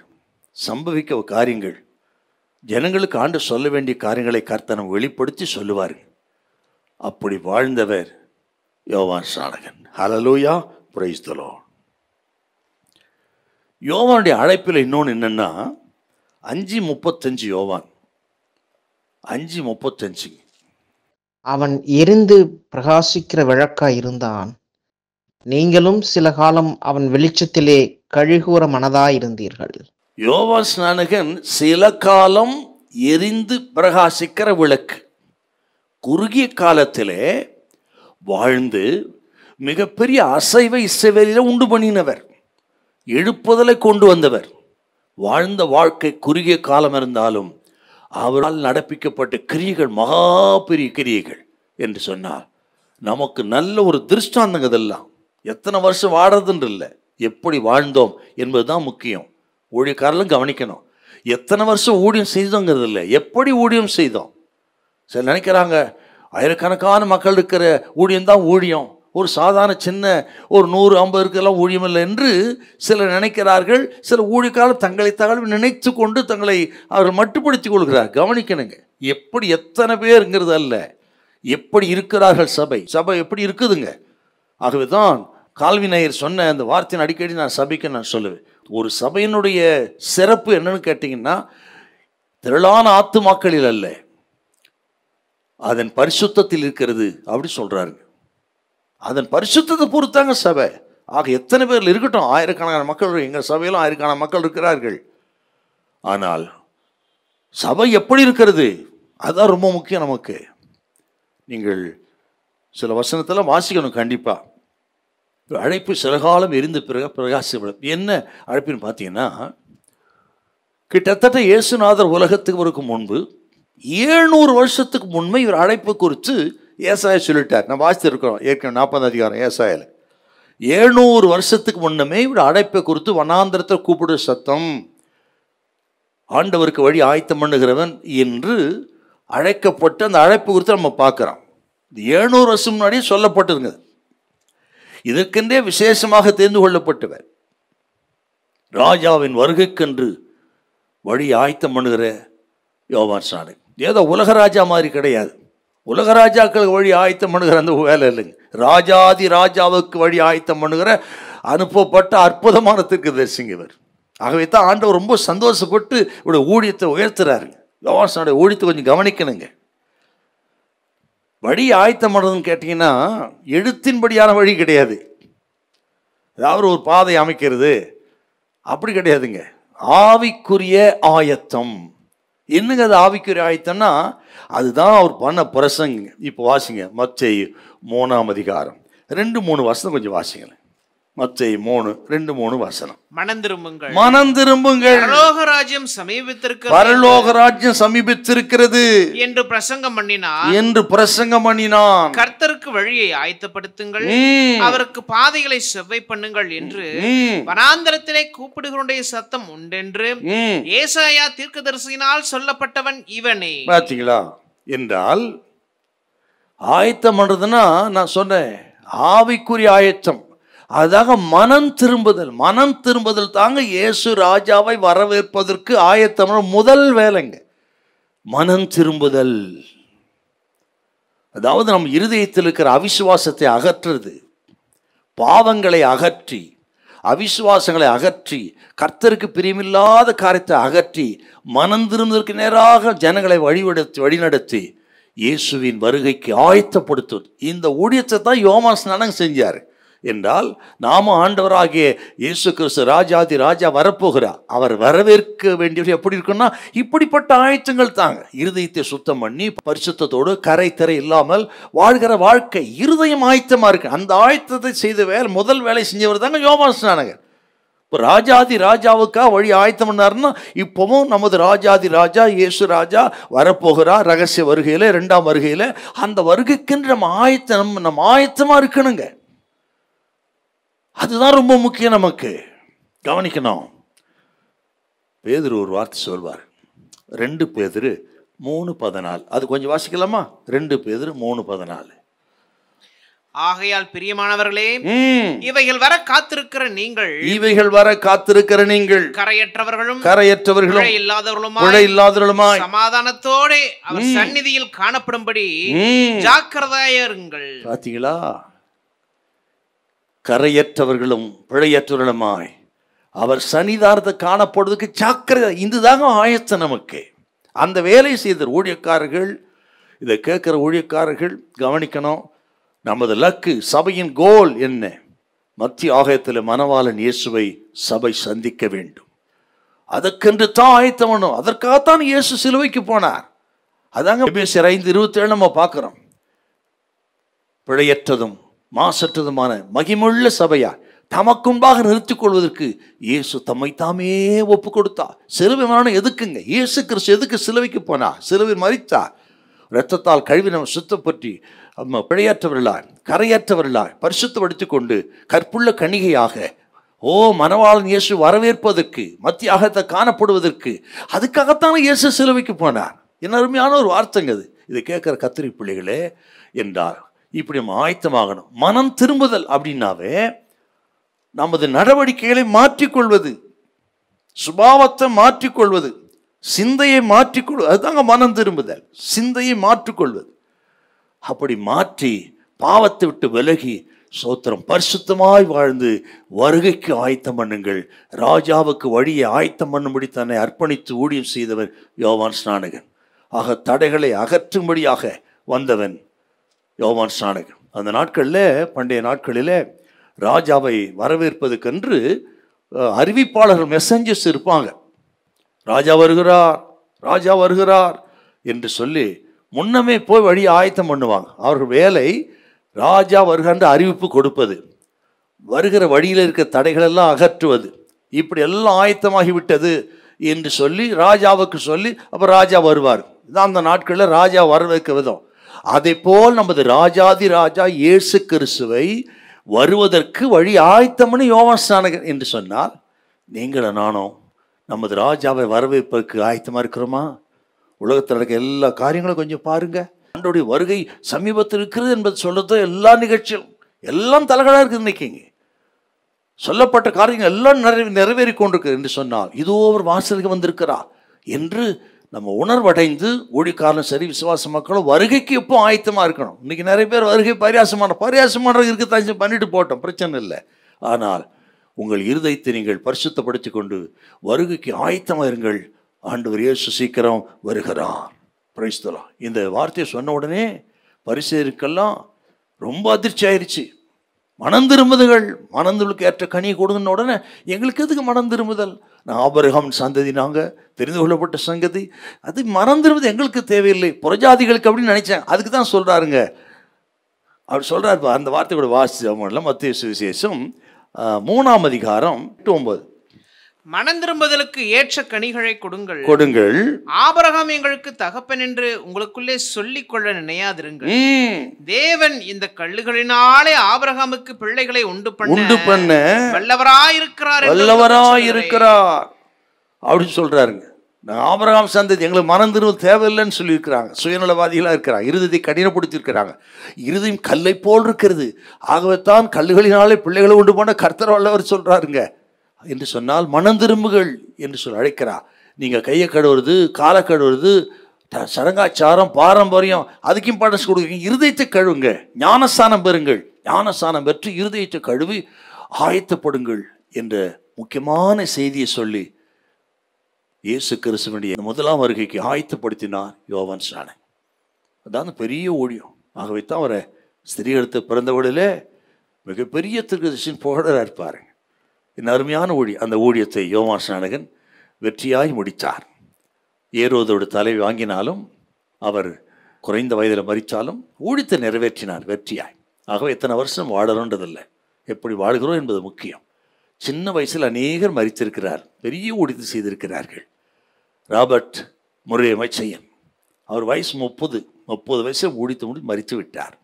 Speaker 2: சம்பவிக்க காரியங்கள், ஜனங்களுக்கு ஆண்டு சொல்ல வேண்டிய காரியங்களை கர்த்தர் வெளிப்படுத்தி சொல்லுவார். அப்படி வாழ்ந்தவர் யோவான் ஸ்நானகன். ஹல்லேலூயா, பிரைஸ் தி லார்ட். யோவானுடைய அழைப்பில் இன்னொன்று என்னன்னா, 5:35. யோவான் 5:35.
Speaker 4: அவன் எரிந்து பிரகாசிக்கிற விளக்காய் இருந்தான். நீங்களும் சில காலம் அவன் வெளிச்சத்திலே கழிகூற மனதாயிருந்தீர்கள்.
Speaker 2: யோவான் ஸ்நானகன் சில காலம் எரிந்து பிரகாசிக்கிற விளக்கு. குறுகிய காலத்திலே வாழ்ந்து மிகப்பெரிய அசைவை இஸ்ரவேலிலே உண்டு பண்ணினவர், எழுப்புதலை கொண்டு வந்தவர். வாழ்ந்த வாழ்க்கை குறுகிய காலம் இருந்தாலும் அவரால் நடப்பிக்கப்பட்ட கிரியைகள் மகா பெரிய கிரியைகள் என்று சொன்னார். நமக்கு நல்ல ஒரு திருஷ்டாந்தங்க. இதெல்லாம் எத்தனை வருஷம் வாடுறதுன்னு இல்லை, எப்படி வாழ்ந்தோம் என்பதுதான் முக்கியம். ஊழியக்காரர்களும் கவனிக்கணும். எத்தனை வருஷம் ஊழியம் செய்தோங்கிறது இல்லை, எப்படி ஊழியம் செய்தோம். சில நினைக்கிறாங்க ஆயிரக்கணக்கான மக்கள் இருக்கிற ஊழியம்தான் ஊழியம், ஒரு சாதாரண சின்ன ஒரு 100-50 இருக்கலாம் ஊழியம் இல்லை என்று சிலர் நினைக்கிறார்கள். சில ஊழியக்காரர்கள் தங்களை தகவல் நினைத்து கொண்டு தங்களை அவர்கள் மட்டுப்படுத்தி கொள்கிறார். கவனிக்கணுங்க, எப்படி எத்தனை பேருங்கிறது அல்ல, எப்படி இருக்கிறார்கள் சபை, சபை எப்படி இருக்குதுங்க. ஆகவே தான் கால்வினையர் சொன்ன அந்த வார்த்தையின் அடிக்கடி நான் சபைக்கு நான் சொல்லுவேன். ஒரு சபையினுடைய சிறப்பு என்னன்னு கேட்டிங்கன்னா, திரளான ஆத்துமாக்களில் அல்ல, அதன் பரிசுத்தத்தில் இருக்கிறது அப்படி சொல்கிறாருங்க. அதன் பரிசுத்தத்தை பொறுத்தாங்க சபை. ஆக எத்தனை பேர் இருக்கட்டும், ஆயிரக்கணக்கான மக்கள், எங்கள் சபையிலும் ஆயிரக்கணக்கான மக்கள் இருக்கிறார்கள். ஆனால் சபை எப்படி இருக்கிறது அதுதான் ரொம்ப முக்கியம் நமக்கு. நீங்கள் சில வசனத்தில் வாசிக்கணும் கண்டிப்பாக. அழைப்பு சில காலம் எரிந்து பிரகாசப்படும். என்ன அழைப்புன்னு பார்த்தீங்கன்னா, கிட்டத்தட்ட இயேசுநாதர் உலகத்துக்கு வரக்கு முன்பு 700 வருஷத்துக்கு முன்பே இவர் அழைப்பு குறித்து ஏசாயா சொல்லிட்டார். நம்ம வாசித்திருக்கிறோம் ஏற்கனவே 40 அதிகாரம் ஏசாயால. 700 வருஷத்துக்கு முன்னமே இவர் அழைப்பை குறித்து வனாந்திரத்தை கூப்பிடு சத்தம், ஆண்டவருக்கு வழி ஆயத்தம் பண்ணுகிறவன் என்று அழைக்கப்பட்டு அந்த அழைப்பு குறித்து நம்ம பார்க்குறோம். 700 வருஷம் முன்னாடியே சொல்லப்பட்டிருங்க. இதற்கென்றே விசேஷமாக தெரிந்து கொள்ளப்பட்டவர், ராஜாவின் வருகைக்கென்று வழி ஆயத்தம் பண்ணுகிற யோவான் ஸ்நானன். ஏதோ உலக ராஜா மாதிரி கிடையாது. உலக ராஜாக்களுக்கு வழி ஆயத்தம் பண்ணுகிற அந்த வேலை இல்லைங்க. ராஜாதி ராஜாவுக்கு வழி ஆயத்தம் பண்ணுகிற அனுப்பப்பட்ட அற்புதமான தீர்க்கதரிசிங்க இவர். ஆகவே தான் ஆண்டவர் ரொம்ப சந்தோஷப்பட்டு இவருடைய ஊழியத்தை உயர்த்துறாருங்க. யோவான் ஸ்நானனுடைய ஊழியத்தை கொஞ்சம் கவனிக்கணுங்க. வழி ஆயத்தம் பண்ணுறதுன்னு கேட்டிங்கன்னா எழுத்தின்படியான வழி கிடையாது. அதாவது ஒரு பாதை அமைக்கிறது அப்படி கிடையாதுங்க. ஆவிக்குரிய ஆயத்தம். என்னங்க அது ஆவிக்குரிய ஆயத்தம்னா, அதுதான் அவர் பண்ண பிரசங்க. இப்போ வாசிங்க மத்தேயு 3ஆம் அதிகாரம் 2-3 வசனம் கொஞ்சம் வாசிங்களேன். மத்தேயு 3:2-3 வசனம்.
Speaker 3: மனம் திரும்புங்கள்,
Speaker 2: மனம் திரும்புங்கள்,
Speaker 3: பரலோக ராஜ்யம் சமீபித்திருக்கிறது,
Speaker 2: பரலோக ராஜ்யம் சமீபித்திருக்கிறது
Speaker 3: என்று பிரசங்கம்
Speaker 2: பண்ணினான்.
Speaker 3: கர்த்தருக்கு வழியை ஆயத்தப்படுத்துங்கள், அவருக்கு பாதைகளை செவ்வை பண்ணுங்கள் என்று வனாந்தரத்திலே கூப்பிடுகிறவருடைய சத்தம் உண்டென்று ஏசாயா தீர்க்கதரிசியினால் சொல்லப்பட்டவன் இவனே.
Speaker 2: பார்த்தீங்களா? என்றால் ஆயத்தம் பண்றதுன்னா நான் சொன்னேன் ஆவிக்குரிய ஆயத்தம். அதாக மனம் திரும்புதல். மனம் திரும்புதல் தாங்க இயேசு ராஜாவை வரவேற்பதற்கு ஆயத்தம் முதல் வேலைங்க. மனம் திரும்புதல். அதாவது நம் இருதயத்தில் இருக்கிற அவிசுவாசத்தை அகற்றுறது, பாவங்களை அகற்றி அவிசுவாசங்களை அகற்றி கர்த்தருக்கு பிரியமில்லாத காரியத்தை அகற்றி மனம் திரும்புவதற்கு நேராக ஜனங்களை வழிநடத்தி இயேசுவின் வருகைக்கு ஆயத்தப்படுத்துவது. இந்த ஊழியத்தை தான் யோவான் ஸ்நானன் செஞ்சார். என்றால் நாம ஆண்டவராகிய இயேசு கிறிஸ்து ராஜாதி ராஜா வரப்போகிறார். அவர் வரவேற்க வேண்டியது எப்படி இருக்குன்னா இப்படிப்பட்ட ஆயத்தங்கள் தாங்க. இருதயத்தை சுத்தம் பண்ணி பரிசுத்தத்தோடு கரை தரை இல்லாமல் வாழ்கிற வாழ்க்கை, இருதயம் ஆயத்தமா இருக்கு. அந்த ஆயத்தத்தை செய்த முதல் வேலை செஞ்சவர் தாங்க யோவான் ஸ்நானகர். இப்போ ராஜாதி ராஜாவுக்காக வழி ஆயத்தம் பண்ணாருன்னா இப்பவும் நமது ராஜாதி ராஜா இயேசு ராஜா வரப்போகிறார். ரகசிய வருகையில 2ஆம் வருகையில அந்த வருகைக்கென்று நம்ம ஆயத்தமா இருக்கணுங்க. அதுதான் ரொம்ப முக்கியம். நமக்கு கவனிக்கணும். பேதுரு ஒரு வார்த்தை சொல்வார், 2 பேதுரு 3:14. அது கொஞ்சம் வாசிக்கலாமா? 2 பேதுரு 3:14.
Speaker 3: ஆகையால் பிரியமானவர்களே, இவைகள் வர காத்திருக்கிற நீங்கள் கரையற்றவர்களும் இல்லாதவர்களுமாய் சமாதானத்தோடு அவர் சந்நிதியில் காணப்படும்படி ஜாக்கிரதையாயிருங்கள்.
Speaker 2: பாத்தீங்களா? கரையற்றவர்களும் பிழையற்றவர்களுமாய் அவர் சன்னிதானத்தை காணப்படுவதற்கு ஜாக்கிரதை. இதுதாங்க ஆயத்தம் நமக்கு. அந்த வேலை செய்த ஊழியக்காரர்கள், இதை கேட்கிற ஊழியக்காரர்கள் கவனிக்கணும். நமது லக்கு, சபையின் கோல் என்ன? மத்திய ஆகாயத்தில் மணவாளன் இயேசுவை சபை சந்திக்க வேண்டும். அதற்கென்று தான் ஆயத்தம் பண்ணும். அதற்காகத்தான் இயேசு சிலுவைக்கு போனார். அதாங்க எபேசியர் 5:27 நம்ம பார்க்கிறோம். பிழையற்றதும் மாசற்றதுமான மகிமுள்ள சபையா தமக்குன்பாக நிறுத்திக் கொள்வதற்கு இயேசு தம்மை தாமே ஒப்பு கொடுத்தார். சிலுவை மரணம் எதுக்குங்க? இயேசு கிறிஸ்து எதுக்கு சிலுவைக்கு போனார்? சிலுவை மரித்தார். இரத்தத்தால் கழுவி நம்ம சுத்தப்பற்றி பிழையற்றவர்களாய் கரையற்றவர்களாய் பரிசுத்தப்படுத்திக் கொண்டு கற்புள்ள கணிகையாக மணவாளன் இயேசு வரவேற்பதற்கு, மத்திய ஆகத்தை காணப்படுவதற்கு, அதுக்காகத்தான் இயேசு சிலுவைக்கு போனார். என்ன அருமையான ஒரு வார்த்தைங்க அது. இதை கேட்கிற கத்திரி பிள்ளைகளே, என்றால் இப்படி நம்ம ஆயத்தமாகணும். மனம் திரும்புதல் அப்படின்னாவே நமது நடவடிக்கைகளை மாற்றிக்கொள்வது, சுபாவத்தை மாற்றிக்கொள்வது, சிந்தையை மாற்றிக்கொள்வது. அதுதாங்க மனம் திரும்புதல். சிந்தையை மாற்றிக்கொள்வது. அப்படி மாற்றி பாவத்தை விட்டு விலகி சோத்திரம் பரிசுத்தமாய் வாழ்ந்து வருகைக்கு ஆயத்தம் பண்ணுங்கள். ராஜாவுக்கு வழியை ஆயத்தம் பண்ணும்படி தன்னை அர்ப்பணித்து ஊழியம் செய்தவன் யோவான் ஸ்நானகன். ஆக தடைகளை அகற்றும்படியாக வந்தவன் யோவான் ஸ்நானகன். அந்த நாட்களில், பண்டைய நாட்களில் ராஜாவை வரவேற்பதுக்கென்று அறிவிப்பாளர்கள், மெசஞ்சர்ஸ் இருப்பாங்க. ராஜா வருகிறார், ராஜா வருகிறார் என்று சொல்லி முன்னமே போய் வழி ஆயத்தம் பண்ணுவாங்க. அவர்கள் வேலை ராஜா வருகின்ற அறிவிப்பு கொடுப்பது, வருகிற வழியில் இருக்க தடைகளெல்லாம் அகற்றுவது. இப்படி எல்லாம் ஆயத்தமாகிவிட்டது என்று சொல்லி ராஜாவுக்கு சொல்லி அப்போ ராஜா வருவார். இதான் அந்த நாட்களில் ராஜா வரவேற்க விதம். அதை போல் நமது ராஜாதி ராஜா இயேசு கிறிஸ்துவை வருவதற்கு வழி ஆயத்தம்னு யோவான் ஸ்நானகன் என்று சொன்னால், நீங்களும் நானும் நமது ராஜாவை வரவேற்பதற்கு ஆயத்தமாக இருக்கிறோமா? உலகத்தில் நடக்க எல்லா காரியங்களும் கொஞ்சம் பாருங்க. ஆண்டவருடைய வருகை சமீபத்தில் இருக்கிறது என்பது சொல்றது எல்லா நிகழ்ச்சியும் எல்லாம் தலைகளாக இருக்குது. இன்னைக்குங்க சொல்லப்பட்ட காரியங்கள் எல்லாம் நிறைவேறி கொண்டிருக்கு என்று சொன்னால் இதோ ஒரு வாசலுக்கு வந்திருக்கிறார் என்று நம்ம உணர்வடைந்து ஊழியக்காரனும் சரி விசுவாச மக்களும் வருகைக்கு எப்போ ஆயத்தமாக இருக்கணும். இன்னைக்கு நிறைய பேர் வருகை பரியாசமான இருக்கத்தான் பண்ணிட்டு போட்டோம், பிரச்சனை இல்லை. ஆனால் உங்கள் இருதயத்தை நீங்கள் பரிசுத்தப்படுத்தி கொண்டு வருகைக்கு ஆயத்தமாக இருங்கள். ஆண்டவர் இயேசு சீக்கிரம் வருகிறார். Price the lord. இந்த வார்த்தையை சொன்ன உடனே பரிசேயருக்கெல்லாம் ரொம்ப அதிர்ச்சி ஆயிடுச்சு. மனம் திரும்புதல், மனம் திரும்புதலுக்கு ஏற்ற கனியை கொடுங்கன்னு உடனே எங்களுக்கு எதுக்கு மனம் திரும்புதல்? நான் ஆபிரகாம் சந்ததி, நாங்கள் தெரிந்து கொள்ளப்பட்ட சங்கதி, அது மனம் திரும்புது எங்களுக்கு தேவையில்லை, புறஜாதிகளுக்கு அப்படின்னு நினைச்சேன். அதுக்கு தான் சொல்கிறாருங்க. அவர் சொல்கிறார், அந்த வார்த்தையோட வாசிச்ச மத்தேயு சுவிசேஷம் 3ஆம் அதிகாரம் 8-9.
Speaker 3: மனம் திரும்புதலுக்கு ஏற்ற கனிகளை கொடுங்கள். ஆபிரகாம் எங்களுக்கு தகப்பன் என்று உங்களுக்குள்ளே சொல்லிக் கொள்ள நினையாதிருங்கள். தேவன் இந்த கல்லுகளினாலே ஆபிரகாமுக்கு பிள்ளைகளை உண்டு பண்ண வல்லவராயிருக்கிறார்
Speaker 2: அப்படின்னு சொல்றாருங்க. ஆபிரகாம் சந்ததி எங்களுக்கு மனம் திரும்ப தேவையில்லைன்னு சொல்லியிருக்கிறாங்க. சுயநலவாதிகளாக இருக்கிறாங்க, இருதயத்தை கடினப்படுத்தி இருக்கிறாங்க, இருதயம் கல்லை போல் இருக்கிறது. ஆகவே தான் கல்லுகளினாலே பிள்ளைகளை உண்டு பண்ண கர்த்தர் வல்லவர் சொல்றாருங்க. என்று சொன்னால் மனம் திரும்புகள் என்று சொல்லி அழைக்கிறா. நீங்கள் கையை கழுவுறது, காலை கழுவுறது, சடங்காச்சாரம், பாரம்பரியம், அதுக்கு இம்பார்ட்டன்ஸ் கொடுக்குறீங்க. இருதயத்தை கழுவுங்க, ஞானஸ்தானம் பெறுங்கள். ஞானஸ்தானம் பெற்று இருதயத்தை கழுவி ஆயத்தப்படுங்கள் என்ற முக்கியமான செய்தியை சொல்லி இயேசு கிறிஸ்துவினுடைய முதலாம் வருகைக்கு ஆயத்தப்படுத்தினார் யோவான் ஸ்நானன். அதான் பெரிய ஊழியம். ஆகவே தான் அவரை ஸ்திரீகளுக்கு பிறந்தவளிலே மிகப்பெரிய தீர்க்கதரிசியின் புகழராக இருப்பார். இந்த அருமையான அந்த ஊழியத்தை யோவான் ஸ்நானகன் வெற்றியாய் முடித்தார். ஏரோதோடு தலை வாங்கினாலும் அவர் குறைந்த வயதில் மரித்தாலும் ஊழியத்தை நிறைவேற்றினார் வெற்றியாய். ஆகவே எத்தனை வருஷம் வாழறோன்றதில்லை, எப்படி வாழ்கிறோம் என்பது முக்கியம். சின்ன வயசில் அநேகர் மரித்திருக்கிறார், பெரிய ஊழியத்தை செய்திருக்கிறார்கள். ராபர்ட் முரே மைச்சையன், அவர் வயசு 30 வயசு ஊழித்து மரித்து விட்டார்.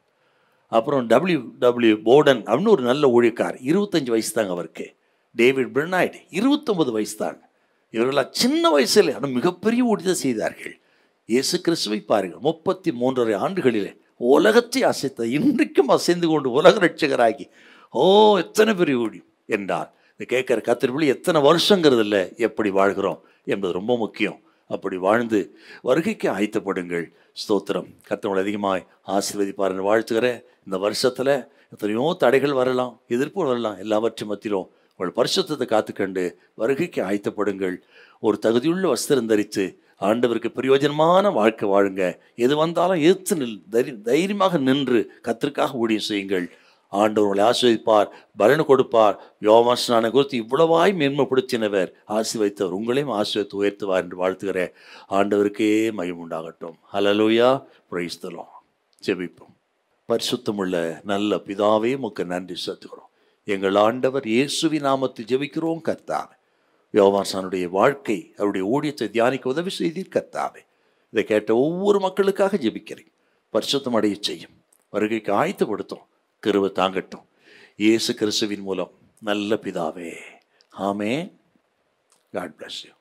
Speaker 2: அப்புறம் W போர்டன் அப்படின்னு ஒரு நல்ல ஊழியக்கார், 25 வயசு தாங்க அவருக்கு. டேவிட் பெர்னாய்டு 29 வயசு தாங்க. இவர்களாம் சின்ன வயசில் ஆனால் மிகப்பெரிய ஊழியத்தை செய்தார்கள். இயேசு கிறிஸ்துவை பாருங்கள், 33.5 ஆண்டுகளிலே உலகத்தை அசைத்த, இன்றைக்கும் அசைந்து கொண்டு உலக ரட்சகராகி எத்தனை பெரிய ஊழியம் என்றால் இந்த கேட்குற கத்திரிப்பள்ளி எத்தனை வருஷங்கிறது இல்லை, எப்படி வாழ்கிறோம் என்பது ரொம்ப முக்கியம். அப்படி வாழ்ந்து வருகைக்கு ஆயத்தப்படுங்கள். ஸ்தோத்திரம். கர்த்தர் அதிகமாய் ஆசீர்வதிப்பாருன்னு வாழ்த்துக்கிறேன். இந்த வருஷத்தில் எத்தனையோ தடைகள் வரலாம், எதிர்ப்பு வரலாம், எல்லாவற்றையும் மத்தியிலும் உங்கள் பரிசுத்தத்தை காத்துக்கண்டு வருகைக்கு ஆயத்தப்படுங்கள். ஒரு தகுதியுள்ள வஸ்திரம் தரித்து ஆண்டவருக்கு பிரயோஜனமான வாழ்க்கை வாழுங்க. எது வந்தாலும் எதிர்த்து தைரியமாக நின்று கர்த்தருக்காக ஊழியம் செய்யுங்கள். ஆண்டவர் உங்களை ஆசீர்வதிப்பார், பலன் கொடுப்பார். யோவான் ஸ்நானன் குறித்து இவ்வளவாய் மேன்மைப்படுத்தினவர், ஆசீர்வதித்தவர் உங்களையும் ஆசீர்வதித்து உயர்த்துவார் என்று வாழ்த்துகிறேன். ஆண்டவருக்கே மகிமை உண்டாகட்டும். ஹல்லேலூயா, பிரைஸ் தி லார்ட். ஜெபிப்போம். பரிசுத்தமுள்ள நல்ல பிதாவே, உமக்கு நன்றி செலுத்துகிறோம். எங்கள் ஆண்டவர் இயேசுவின் நாமத்தில் ஜெபிக்கிறோம் கர்த்தாவே. யோவான் ஸ்நானனுடைய வாழ்க்கை, அவருடைய ஊழியத்தை தியானிக்க உதவி செய்தீர் கர்த்தாவே. இதை கேட்ட ஒவ்வொரு மக்களுக்காக ஜெபிக்கிறேன். பரிசுத்தம் அடைய செய்யும், வருகைக்கு ஆயத்தப்படுத்தும், கிருபை தாங்கட்டும். இயேசு கிறிஸ்துவின் மூலம் நல்ல பிதாவே, ஆமென். God bless you.